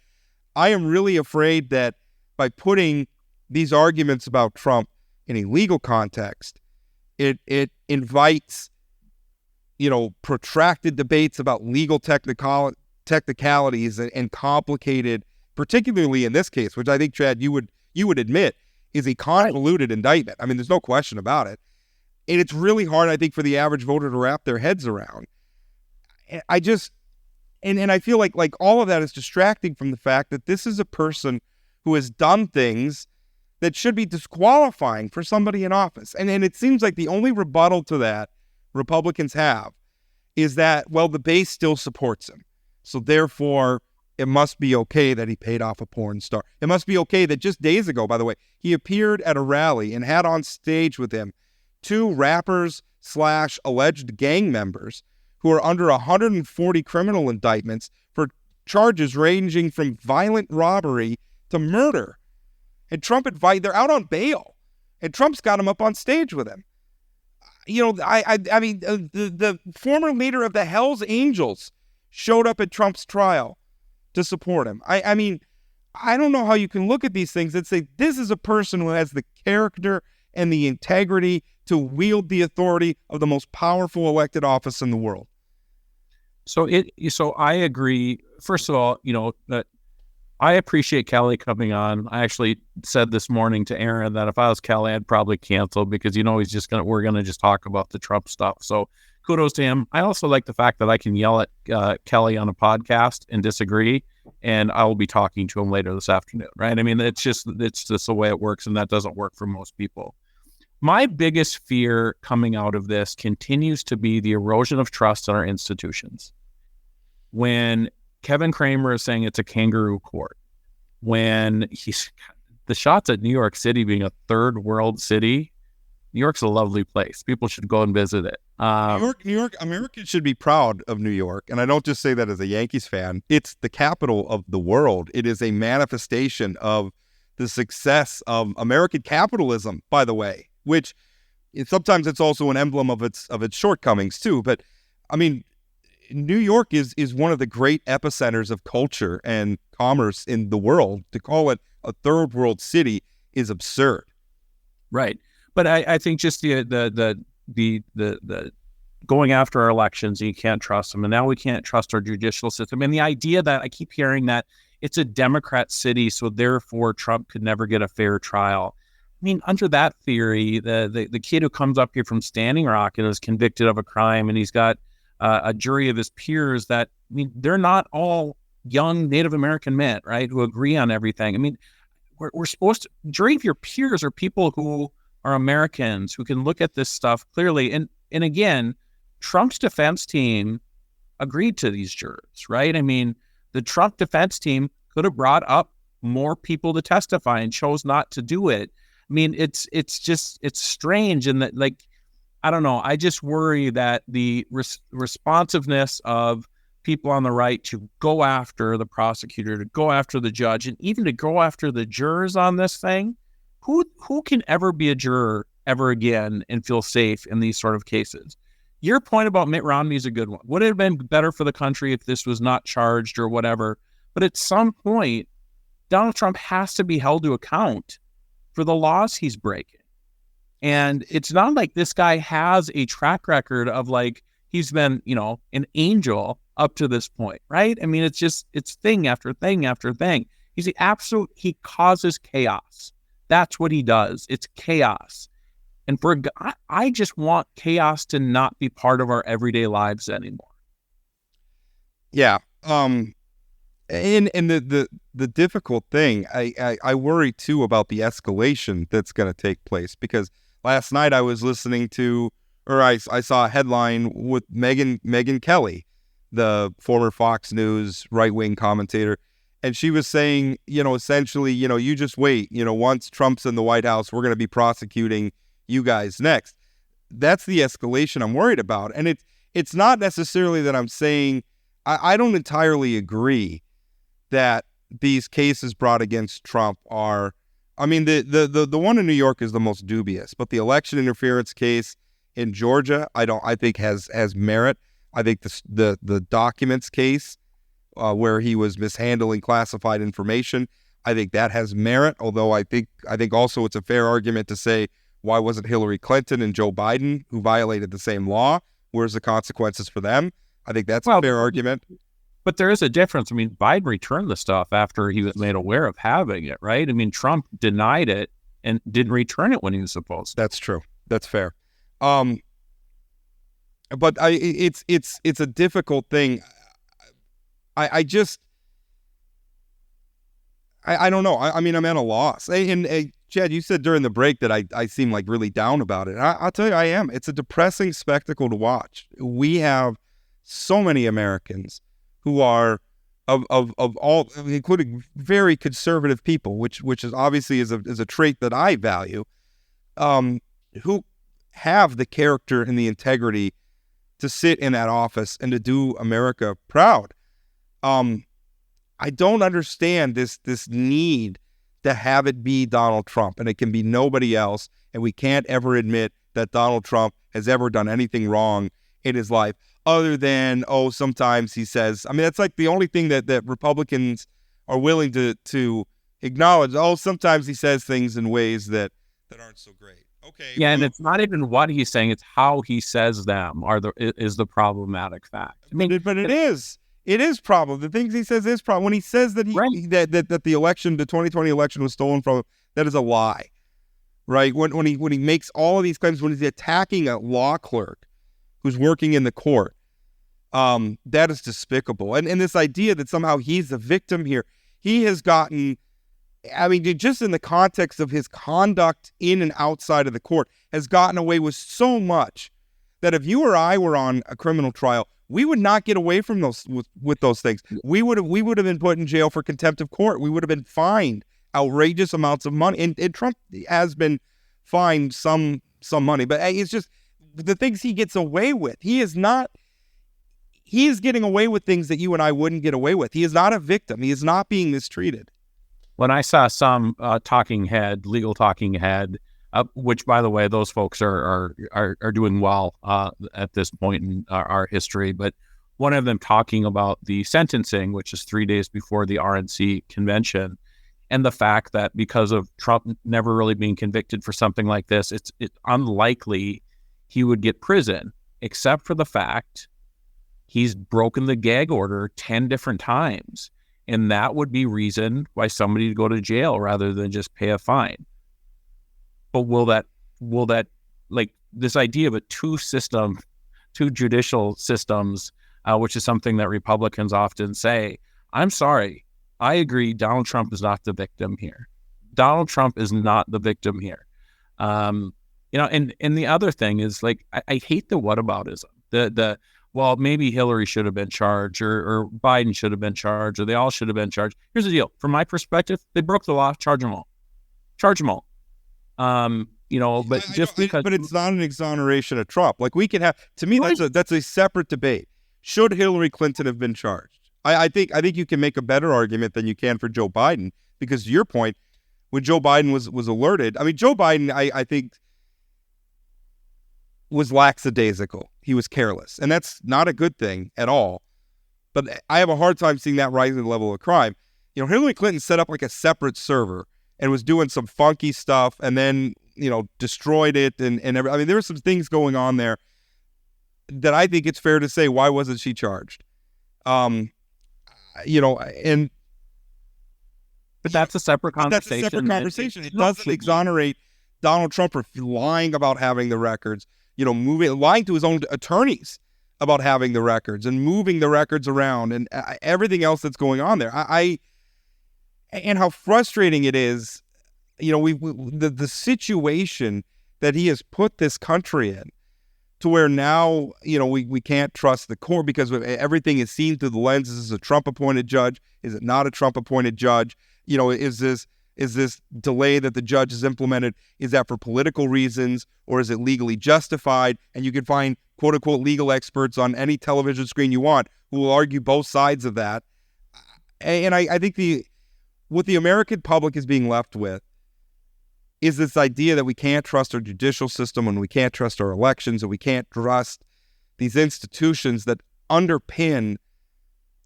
I am really afraid that by putting these arguments about Trump in a legal context, it invites, protracted debates about legal technicalities and complicated, particularly in this case, which I think, Chad, you would admit is a convoluted indictment. I mean, there's no question about it. And it's really hard, I think, for the average voter to wrap their heads around. I feel like all of that is distracting from the fact that this is a person who has done things that should be disqualifying for somebody in office. And it seems like the only rebuttal to that Republicans have is that, well, the base still supports him. So therefore, it must be okay that he paid off a porn star. It must be okay that just days ago, by the way, he appeared at a rally and had on stage with him 2 rappers / alleged gang members who are under 140 criminal indictments for charges ranging from violent robbery to murder. And Trump they're out on bail, and Trump's got him up on stage with him. The former leader of the Hells Angels showed up at Trump's trial to support him. I don't know how you can look at these things and say, this is a person who has the character and the integrity to wield the authority of the most powerful elected office in the world.
So I agree. First of all, that I appreciate Kelly coming on. I actually said this morning to Aaron that if I was Kelly, I'd probably cancel because we're gonna just talk about the Trump stuff. So kudos to him. I also like the fact that I can yell at Kelly on a podcast and disagree, and I will be talking to him later this afternoon. Right? I mean, it's just the way it works, and that doesn't work for most people. My biggest fear coming out of this continues to be the erosion of trust in our institutions. When Kevin Cramer is saying it's a kangaroo court, when the shots at New York City being a third world city, New York's a lovely place. People should go and visit it.
New York, Americans should be proud of New York. And I don't just say that as a Yankees fan. It's the capital of the world. It is a manifestation of the success of American capitalism, by the way, which sometimes it's also an emblem of its shortcomings too. But I mean, New York is one of the great epicenters of culture and commerce in the world. To call it a third world city is absurd.
Right. But I think just the going after our elections, you can't trust them. And now we can't trust our judicial system. And the idea that I keep hearing that it's a Democrat city, so therefore Trump could never get a fair trial. I mean, under that theory, the kid who comes up here from Standing Rock and is convicted of a crime, and he's got a jury of his peers that, I mean, they're not all young Native American men, right, who agree on everything. I mean, we're supposed to, jury of your peers are people who are Americans who can look at this stuff clearly. And again, Trump's defense team agreed to these jurors, right? I mean, the Trump defense team could have brought up more people to testify and chose not to do it. I mean, it's strange. And that, like, I don't know. I just worry that the responsiveness of people on the right to go after the prosecutor, to go after the judge, and even to go after the jurors on this thing, who can ever be a juror ever again and feel safe in these sort of cases? Your point about Mitt Romney is a good one. Would it have been better for the country if this was not charged or whatever? But at some point, Donald Trump has to be held to account for the laws he's breaking. And it's not like this guy has a track record of, like, he's been, an angel up to this point, right? I mean, it's thing after thing after thing. He causes chaos. That's what he does. It's chaos. And I just want chaos to not be part of our everyday lives anymore.
Yeah. And the difficult thing, I worry too about the escalation that's going to take place, because last night I was listening to, or I saw a headline with Megyn Kelly, the former Fox News right-wing commentator, and she was saying, essentially, you just wait, once Trump's in the White House, we're going to be prosecuting you guys next. That's the escalation I'm worried about. And it's not necessarily that I'm saying, I don't entirely agree that these cases brought against Trump are, I mean, the one in New York is the most dubious, but the election interference case in Georgia, I think has merit. I think the documents case where he was mishandling classified information, I think that has merit. Although I think also it's a fair argument to say, why wasn't Hillary Clinton and Joe Biden, who violated the same law? Where's the consequences for them? I think that's a fair argument.
But there is a difference. I mean, Biden returned the stuff after he was made aware of having it, right? I mean, Trump denied it and didn't return it when he was supposed to.
That's true. That's fair. But it's a difficult thing. I don't know. I mean, I'm at a loss. And Chad, you said during the break that I seem like really down about it. I'll tell you, I am. It's a depressing spectacle to watch. We have so many Americans who are of all, including very conservative people, which is obviously is a trait that I value, who have the character and the integrity to sit in that office and to do America proud. I don't understand this need to have it be Donald Trump, and it can be nobody else, and we can't ever admit that Donald Trump has ever done anything wrong in his life, other than, sometimes he says, I mean, that's like the only thing that Republicans are willing to acknowledge. Sometimes he says things in ways that aren't so great. Okay.
Yeah, and it's not even what he's saying; it's how he says them is the problematic fact. I mean,
but it is problem. The things he says is problem. When he says that that the election, the 2020 election, was stolen from him, that is a lie, right? When he makes all of these claims, when he's attacking a law clerk who's working in the court, that is despicable. And this idea that somehow he's the victim here, he has gotten, I mean, just in the context of his conduct in and outside of the court, has gotten away with so much that if you or I were on a criminal trial, we would not get away from those with those things. We would have been put in jail for contempt of court. We would have been fined outrageous amounts of money. And Trump has been fined some money, but it's just the things he gets away with. He is getting away with things that you and I wouldn't get away with. He is not a victim. He is not being mistreated.
When I saw some legal talking head, which, by the way, those folks are doing well at this point in our history, but one of them talking about the sentencing, which is 3 days before the RNC convention, and the fact that because of Trump never really being convicted for something like this, it's unlikely he would get prison, except for the fact he's broken the gag order 10 different times. And that would be reason why somebody would go to jail rather than just pay a fine. But will that like this idea of two judicial systems, which is something that Republicans often say, I'm sorry, I agree, Donald Trump is not the victim here. Donald Trump is not the victim here. And the other thing is, like, I hate the whataboutism. Well, maybe Hillary should have been charged or Biden should have been charged or they all should have been charged. Here's the deal. From my perspective, they broke the law. Charge them all. But but
it's not an exoneration of Trump. Like, we can have, to me, that's a separate debate. Should Hillary Clinton have been charged? I think you can make a better argument than you can for Joe Biden, because to your point, when Joe Biden was alerted, I mean, Joe Biden, I think, was lackadaisical. He was careless, and that's not a good thing at all. But I have a hard time seeing that rising level of crime. Hillary Clinton set up like a separate server and was doing some funky stuff, and then destroyed it, and I mean, there were some things going on there that I think it's fair to say, why wasn't she charged? But
that's a separate conversation.
It doesn't exonerate Donald Trump for lying about having the records, lying to his own attorneys about having the records and moving the records around and everything else that's going on there. And how frustrating it is, the situation that he has put this country in, to where now, we can't trust the court because everything is seen through the lens. Is this a Trump-appointed judge? Is it not a Trump-appointed judge? Is this delay that the judge has implemented, is that for political reasons or is it legally justified? And you can find quote-unquote legal experts on any television screen you want who will argue both sides of that. And I think what the American public is being left with is this idea that we can't trust our judicial system and we can't trust our elections and we can't trust these institutions that underpin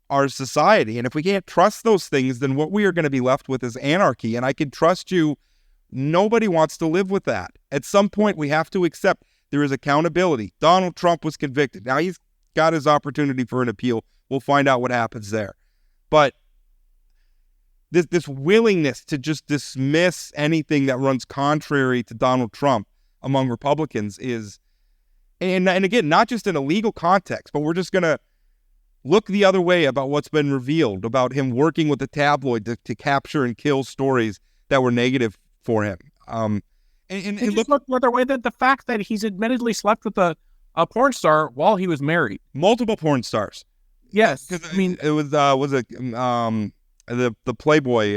our society. And if we can't trust those things, then what we are going to be left with is anarchy. And I can trust you, nobody wants to live with that. At some point, we have to accept there is accountability. Donald Trump was convicted. Now he's got his opportunity for an appeal. We'll find out what happens there. But this willingness to just dismiss anything that runs contrary to Donald Trump among Republicans is, and again, not just in a legal context, but we're just going to look the other way about what's been revealed about him working with the tabloid to capture and kill stories that were negative for him. And
look the other way, that the fact that he's admittedly slept with a porn star while he was married.
Multiple porn stars.
Yes.
I mean, it was the Playboy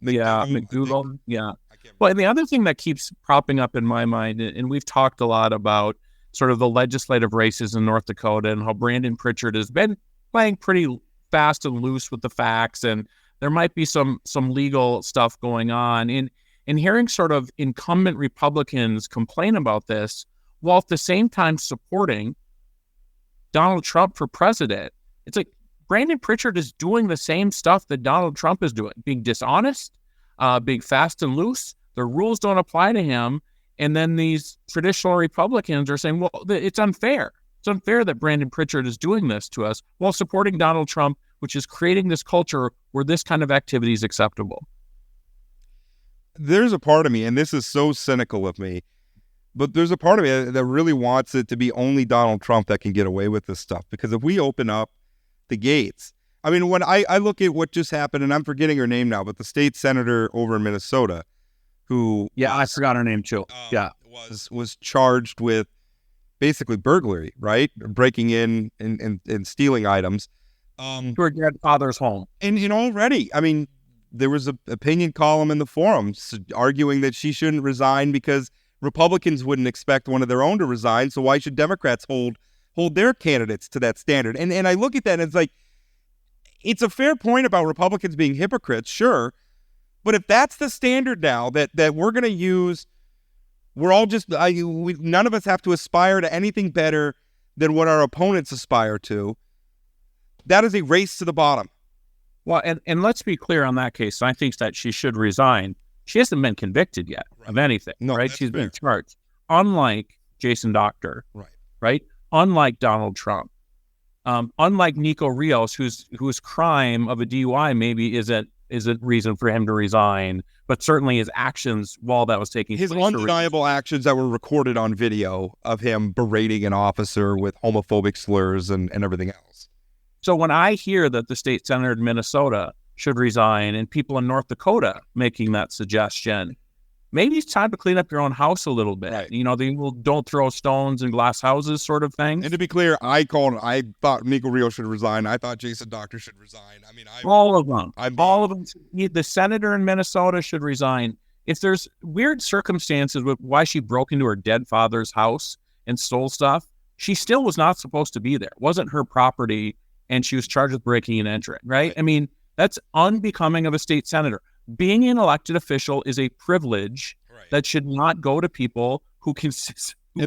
McDougal. Yeah. Well, and the other thing that keeps propping up in my mind, and we've talked a lot about sort of the legislative races in North Dakota and how Brandon Pritchard has been playing pretty fast and loose with the facts, and there might be some legal stuff going on. And hearing sort of incumbent Republicans complain about this while at the same time supporting Donald Trump for president, it's like Brandon Pritchard is doing the same stuff that Donald Trump is doing, being dishonest, being fast and loose. The rules don't apply to him. And then these traditional Republicans are saying, well, it's unfair. It's unfair that Brandon Pritchard is doing this to us while supporting Donald Trump, which is creating this culture where this kind of activity is acceptable.
There's a part of me, and this is so cynical of me, but there's a part of me that really wants it to be only Donald Trump that can get away with this stuff. Because if we open up the gates, I mean, when I look at what just happened, and I'm forgetting her name now, but the state senator over in Minnesota, who
I forgot her name too.
Was charged with basically burglary, right? Breaking in and stealing items
to her grandfather's home.
And already, I mean, there was an opinion column in the forums arguing that she shouldn't resign because Republicans wouldn't expect one of their own to resign. So why should Democrats hold their candidates to that standard? And I look at that and it's like, it's a fair point about Republicans being hypocrites, sure. But if that's the standard now that we're going to use, we're all just, none of us have to aspire to anything better than what our opponents aspire to. That is a race to the bottom.
Well, and let's be clear on that case. I think that she should resign. She hasn't been convicted yet of anything, right? She's been charged. Unlike Jason Doctor, right? Unlike Donald Trump, unlike Nico Rios, whose crime of a DUI maybe isn't reason for him to resign, but certainly his actions while that was taking
place.
His
undeniable actions that were recorded on video of him berating an officer with homophobic slurs and everything else.
So when I hear that the state senator in Minnesota should resign and people in North Dakota making that suggestion, maybe it's time to clean up your own house a little bit. Right. You know, the don't throw stones in glass houses sort of thing.
And to be clear, I thought Nico Rio should resign. I thought Jason Doctor should resign. I mean,
all of them. All of them. The senator in Minnesota should resign. If there's weird circumstances with why she broke into her dead father's house and stole stuff, she still was not supposed to be there. It wasn't her property, and she was charged with breaking and entering, right? I mean, that's unbecoming of a state senator. Being an elected official is a privilege that should not go to people who can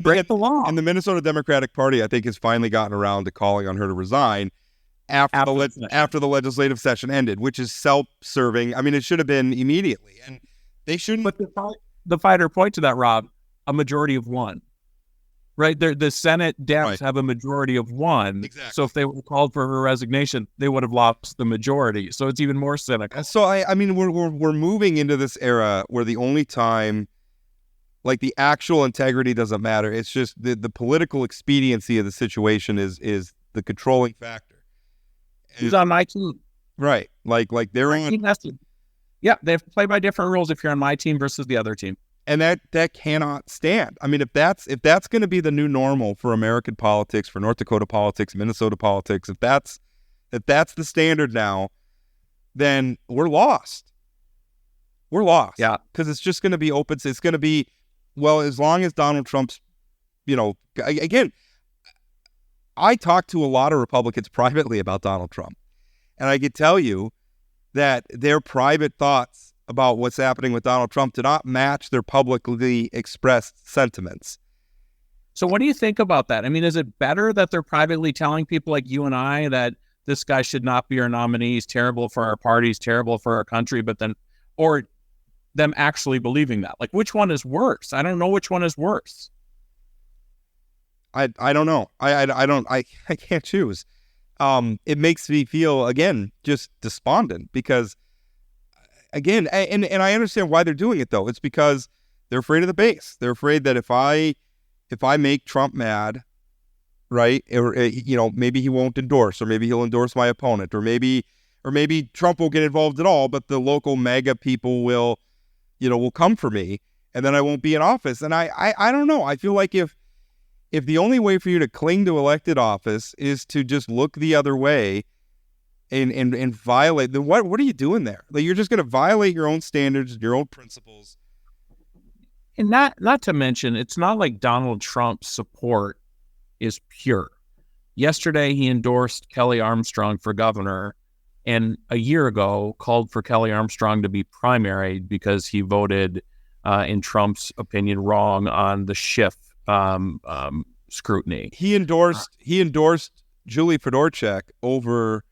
break the law.
And the Minnesota Democratic Party, I think, has finally gotten around to calling on her to resign after the legislative session ended, which is self-serving. I mean, it should have been immediately, and they shouldn't.
But the finer point to that, Rob, a majority of one. Right, the Senate Dems have a majority of one.
Exactly.
So if they were called for her resignation, they would have lost the majority. So it's even more cynical.
So I mean, we're moving into this era where the only time Like the actual integrity doesn't matter. It's just the political expediency of the situation is the controlling factor.
Who's on my team?
Right. Like they're
My
on.
team has to. Yeah, they have to play by different rules if you're on my team versus the other team.
And that cannot stand. I mean, if that's going to be the new normal for American politics, for North Dakota politics, Minnesota politics, if that's the standard now, then we're lost. We're lost.
Yeah.
Because it's just going to be open. It's going to be, well, as long as Donald Trump's, again, I talked to a lot of Republicans privately about Donald Trump. And I could tell you that their private thoughts about what's happening with Donald Trump do not match their publicly expressed sentiments.
So what do you think about that? I mean, is it better that they're privately telling people like you and I that this guy should not be our nominee, he's terrible for our party, he's terrible for our country, but then, or them actually believing that? Like, which one is worse? I don't know which one is worse.
I don't know. I can't choose. It makes me feel, again, just despondent because, again, and I understand why they're doing it, though. It's because they're afraid of the base. They're afraid that if I make Trump mad, right, or, maybe he won't endorse, or maybe he'll endorse my opponent, or maybe Trump won't get involved at all, but the local MAGA people will come for me, and then I won't be in office. And I don't know. I feel like if the only way for you to cling to elected office is to just look the other way and violate, then what are you doing there? Like, you're just going to violate your own standards, your own principles.
And not to mention, it's not like Donald Trump's support is pure. Yesterday, he endorsed Kelly Armstrong for governor, and a year ago called for Kelly Armstrong to be primaried because he voted, in Trump's opinion, wrong on the Schiff scrutiny.
He endorsed Julie Fedorchak over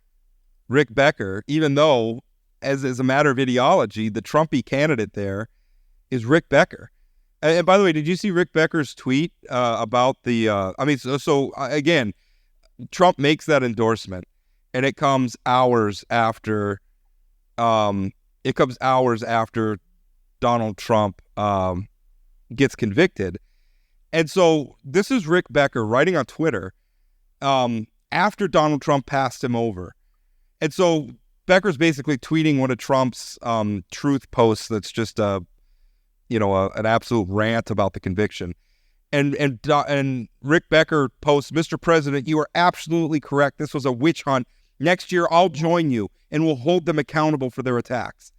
Rick Becker, even though, as a matter of ideology, the Trumpy candidate there is Rick Becker. And by the way, did you see Rick Becker's tweet about the? Again, Trump makes that endorsement, and it comes hours after. It comes hours after Donald Trump gets convicted, and so this is Rick Becker writing on Twitter after Donald Trump passed him over. And so Becker's basically tweeting one of Trump's truth posts that's just an absolute rant about the conviction. And Rick Becker posts, "Mr. President, you are absolutely correct. This was a witch hunt. Next year, I'll join you and we'll hold them accountable for their attacks."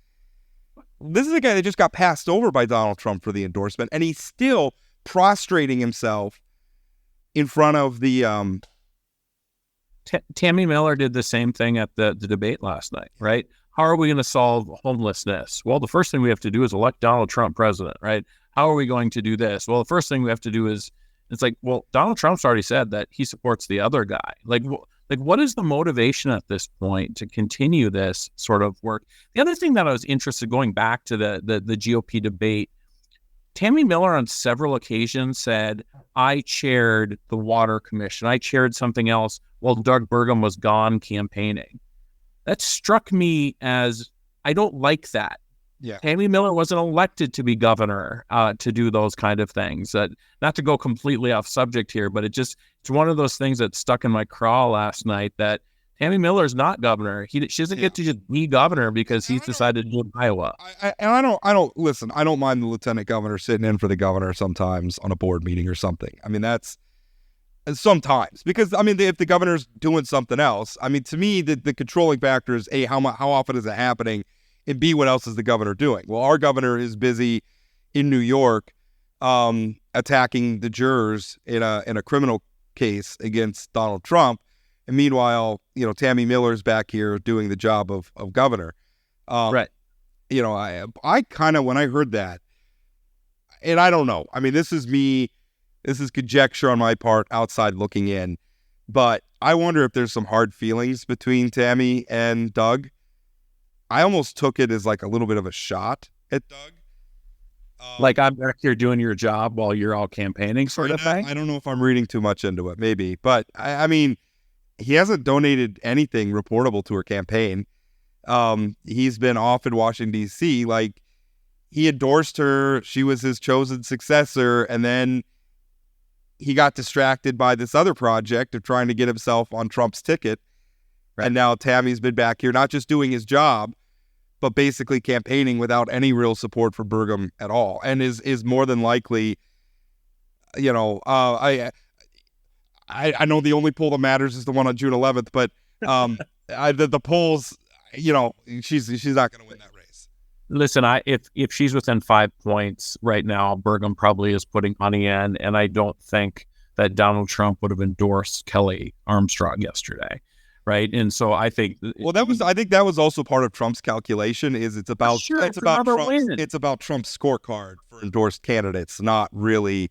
This is a guy that just got passed over by Donald Trump for the endorsement, and he's still prostrating himself in front of the
Tammy Miller did the same thing at the debate last night, right? How are we going to solve homelessness? Well, the first thing we have to do is elect Donald Trump president, right? How are we going to do this? Well, the first thing we have to do is, it's like, well, Donald Trump's already said that he supports the other guy. Like what is the motivation at this point to continue this sort of work? The other thing that I was interested, going back to the GOP debate, Tammy Miller on several occasions said, I chaired the Water Commission. I chaired something else while Doug Burgum was gone campaigning. That struck me as, I don't like that.
Yeah.
Tammy Miller wasn't elected to be governor to do those kind of things. Not to go completely off subject here, but it's one of those things that stuck in my craw last night, that Tammy Miller's not governor. She doesn't get to just be governor because he's decided to do Iowa.
I don't mind the lieutenant governor sitting in for the governor sometimes on a board meeting or something. I mean, that's sometimes, because I mean, if the governor's doing something else, I mean, to me, the controlling factor is A, how often is it happening, and B, what else is the governor doing? Well, our governor is busy in New York attacking the jurors in a criminal case against Donald Trump. And meanwhile, Tammy Miller's back here doing the job of governor.
Right.
I kind of, when I heard that, and I don't know, I mean, this is conjecture on my part outside looking in, but I wonder if there's some hard feelings between Tammy and Doug. I almost took it as like a little bit of a shot at Doug.
Like, I'm back here doing your job while you're all campaigning sort of thing?
I don't know if I'm reading too much into it, maybe. But, I mean, he hasn't donated anything reportable to her campaign. He's been off in Washington, D.C. Like, he endorsed her. She was his chosen successor. And then he got distracted by this other project of trying to get himself on Trump's ticket. Right. And now Tammy's been back here, not just doing his job, but basically campaigning without any real support for Burgum at all. And is more than likely, I know the only poll that matters is the one on June 11th, but the polls, she's not going to win that race.
Listen, if she's within 5 points right now, Burgum probably is putting money in, and I don't think that Donald Trump would have endorsed Kelly Armstrong yesterday, right? And so I think
I think that was also part of Trump's calculation. Is it's about Trump's scorecard for endorsed candidates, not really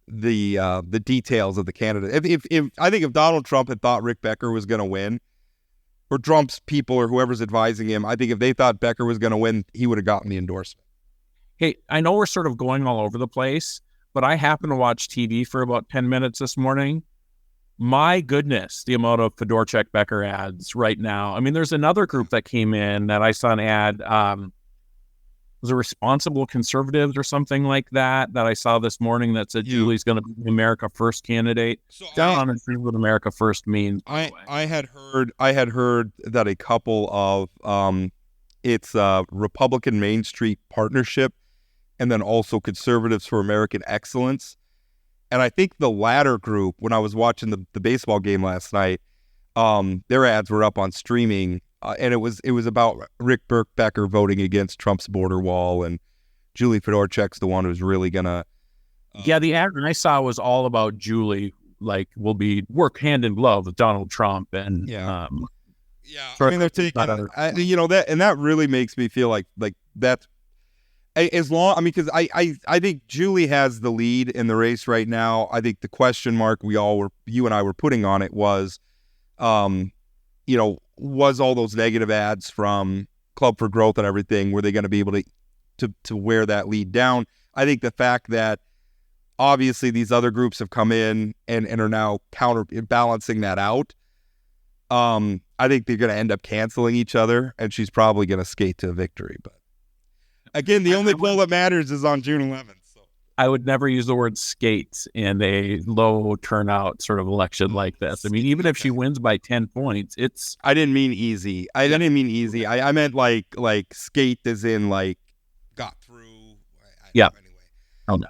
the details of the candidate. If Donald Trump had thought Rick Becker was going to win, or Trump's people or whoever's advising him, I think if they thought Becker was going to win, he would have gotten the endorsement.
Hey, I know we're sort of going all over the place, but I happened to watch TV for about 10 minutes this morning. My goodness, the amount of Fedorchak Becker ads right now. I mean, there's another group that came in that I saw an ad, was it Responsible Conservatives or something like that I saw this morning that said Julie's going to be the America First candidate. So I don't understand what America First means.
I had heard that a couple of it's Republican Main Street Partnership and then also Conservatives for American Excellence. And I think the latter group, when I was watching the baseball game last night, their ads were up on streaming. And it was about Rick Becker voting against Trump's border wall, and Julie Fedorchak's the one who's really gonna.
The ad I saw was all about Julie, will be work hand in glove with Donald Trump, and
I mean they're taking that, and that really makes me feel like that's as long. I mean, because I think Julie has the lead in the race right now. I think the question mark you and I were putting on it was, was all those negative ads from Club for Growth and everything, were they going to be able to wear that lead down? I think the fact that obviously these other groups have come in and are now counterbalancing that out, I think they're going to end up canceling each other, and she's probably going to skate to victory. But again, the only poll that matters is on June 11th.
I would never use the word skate in a low turnout sort of election like this. I mean, even if she wins by 10 points, it's...
I didn't mean easy. I meant like skate as in got through.
Anyway.
Oh, no.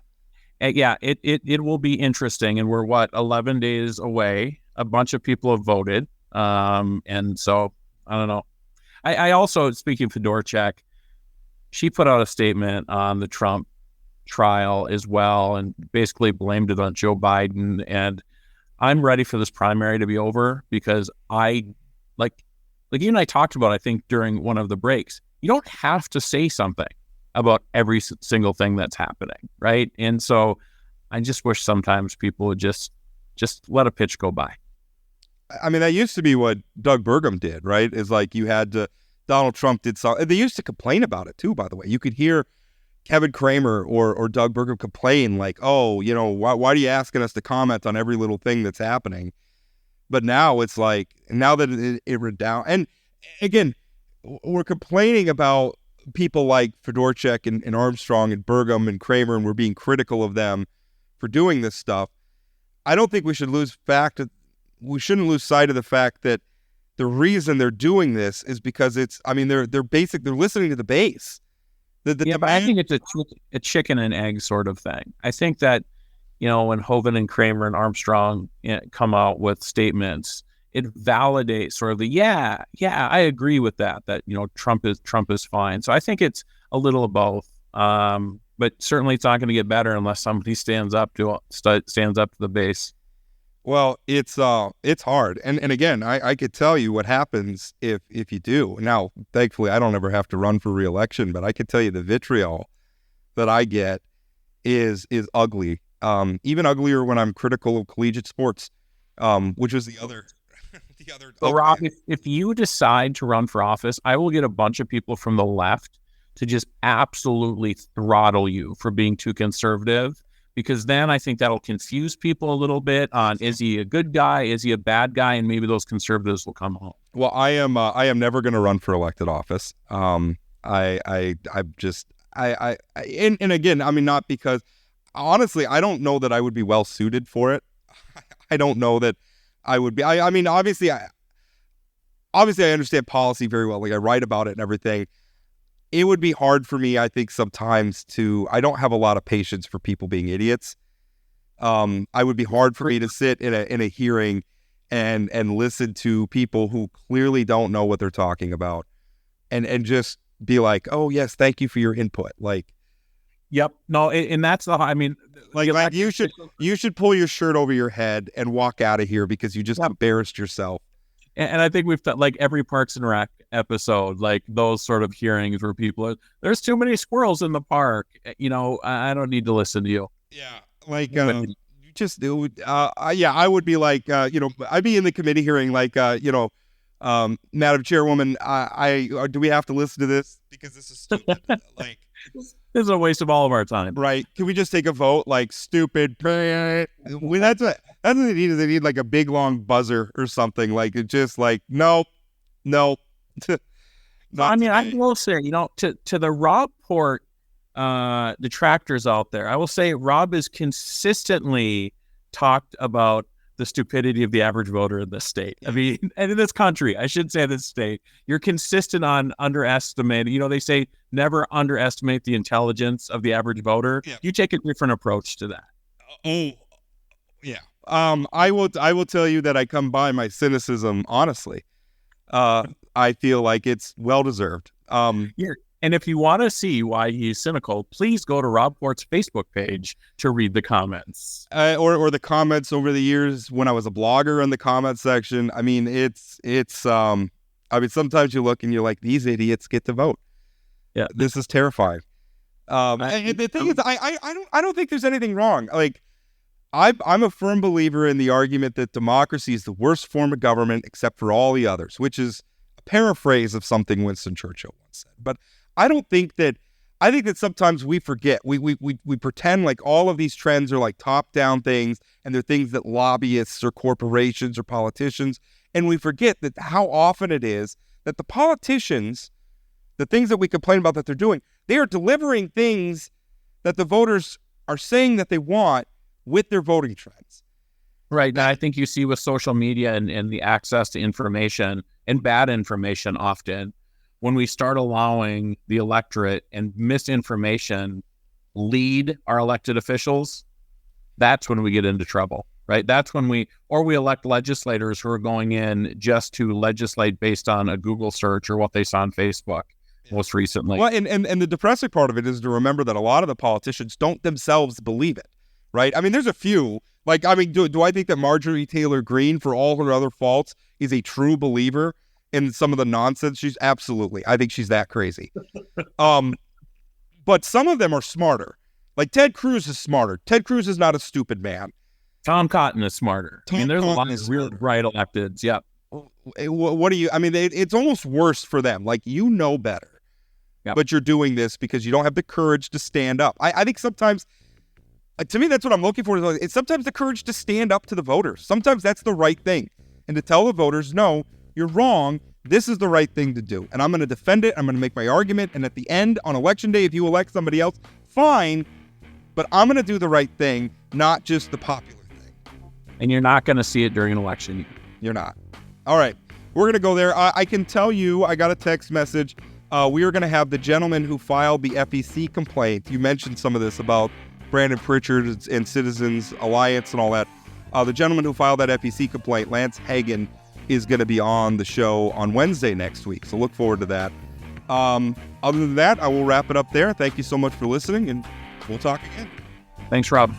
It will be interesting. And we're 11 days away. A bunch of people have voted. And so, I don't know. I also, speaking of Fedorchak, she put out a statement on the Trump trial as well and basically blamed it on Joe Biden. And I'm ready for this primary to be over because I like you and I talked about, I think during one of the breaks, you don't have to say something about every single thing that's happening, right? And so I just wish sometimes people would just let a pitch go by.
I mean, that used to be what Doug Burgum did, right? Is you had to, Donald Trump did something. They used to complain about it too, by the way. You could hear Kevin Kramer or Doug Burgum complain why are you asking us to comment on every little thing that's happening? But now it's now that it went down, and again, we're complaining about people like Fedorchak and Armstrong and Burgum and Kramer, and we're being critical of them for doing this stuff. I don't think we shouldn't lose sight of the fact that the reason they're doing this is because they're listening to the base.
But I think it's a chicken and egg sort of thing. I think that, when Hoban and Kramer and Armstrong come out with statements, it validates sort of I agree with that Trump is fine. So I think it's a little of both. But certainly it's not going to get better unless somebody stands up to the base.
Well, it's hard. And again, I could tell you what happens if you do. Now, thankfully, I don't ever have to run for re-election, but I could tell you the vitriol that I get is ugly. Even uglier when I'm critical of collegiate sports, which was the other.
Well, Rob, if you decide to run for office, I will get a bunch of people from the left to just absolutely throttle you for being too conservative. Because then I think that'll confuse people a little bit on, is he a good guy? Is he a bad guy? And maybe those conservatives will come home.
Well, I am never going to run for elected office. and again, I mean, not because, honestly, I don't know that I would be well suited for it. I don't know that I would be. I mean, obviously, I understand policy very well. Like, I write about it and everything. It would be hard for me, I think, sometimes I don't have a lot of patience for people being idiots. I would be hard for me to sit in a hearing and listen to people who clearly don't know what they're talking about and just be like, oh yes, thank you for your input. Like,
yep. No, and that's I mean,
like you should pull your shirt over your head and walk out of here because you just embarrassed yourself.
And I think we've done, like, every Parks and Rec episode, like those sort of hearings where people are, there's too many squirrels in the park. You know, I don't need to listen to you.
Yeah. Like, just do. Yeah, I would be like, I'd be in the committee hearing, like, Madam Chairwoman, do we have to listen to this? Because this is stupid. Like,
this is a waste of all of our time.
Right. Can we just take a vote? Like, stupid. That's what they need is they need like a big long buzzer or something. Like, it's just like, no.
I mean, I will say, to the Rob Port detractors out there, I will say Rob has consistently talked about the stupidity of the average voter in this state. I mean, and in this country, I should say this state, you're consistent on underestimating. They say never underestimate the intelligence of the average voter. Yeah. You take a different approach to that.
Oh, yeah. I will tell you that I come by my cynicism honestly. I feel like it's well deserved.
Yeah. And if you want to see why he's cynical, please go to Rob Port's Facebook page to read the comments.
Or the comments over the years when I was a blogger in the comment section. I mean, it's sometimes you look and you're like, these idiots get to vote.
Yeah.
This is terrifying. And the thing is, I don't think there's anything wrong. Like, I'm a firm believer in the argument that democracy is the worst form of government except for all the others, which is a paraphrase of something Winston Churchill once said. But I think that sometimes we forget. We pretend like all of these trends are like top-down things and they're things that lobbyists or corporations or politicians, and we forget that how often it is that the politicians, the things that we complain about that they're doing, they are delivering things that the voters are saying that they want with their voting trends.
Right. Now, I think you see with social media and the access to information and bad information often, when we start allowing the electorate and misinformation lead our elected officials, that's when we get into trouble, right? That's when we elect legislators who are going in just to legislate based on a Google search or what they saw on Facebook most recently.
Well, and the depressing part of it is to remember that a lot of the politicians don't themselves believe it, right? I mean, there's a few. Like, I mean, do I think that Marjorie Taylor Greene, for all her other faults, is a true believer in some of the nonsense? She's absolutely. I think she's that crazy. But some of them are smarter. Like, Ted Cruz is smarter. Ted Cruz is not a stupid man.
Tom Cotton is smarter. There's a lot of real bright electeds. Yep.
What do you, I mean, it's almost worse for them. Like, better. Yep. But you're doing this because you don't have the courage to stand up. I think sometimes, to me, that's what I'm looking for. It's sometimes the courage to stand up to the voters. Sometimes that's the right thing. And to tell the voters, no, you're wrong. This is the right thing to do. And I'm going to defend it. I'm going to make my argument. And at the end, on election day, if you elect somebody else, fine. But I'm going to do the right thing, not just the popular thing.
And you're not going to see it during an election.
You're not. All right. We're going to go there. I can tell you, I got a text message. We are going to have the gentleman who filed the FEC complaint. You mentioned some of this about Brandon Pritchard and Citizens Alliance and all that. The gentleman who filed that FEC complaint, Lance Hagen, is going to be on the show on Wednesday next week. So look forward to that. Other than that, I will wrap it up there. Thank you so much for listening, and we'll talk again.
Thanks, Rob.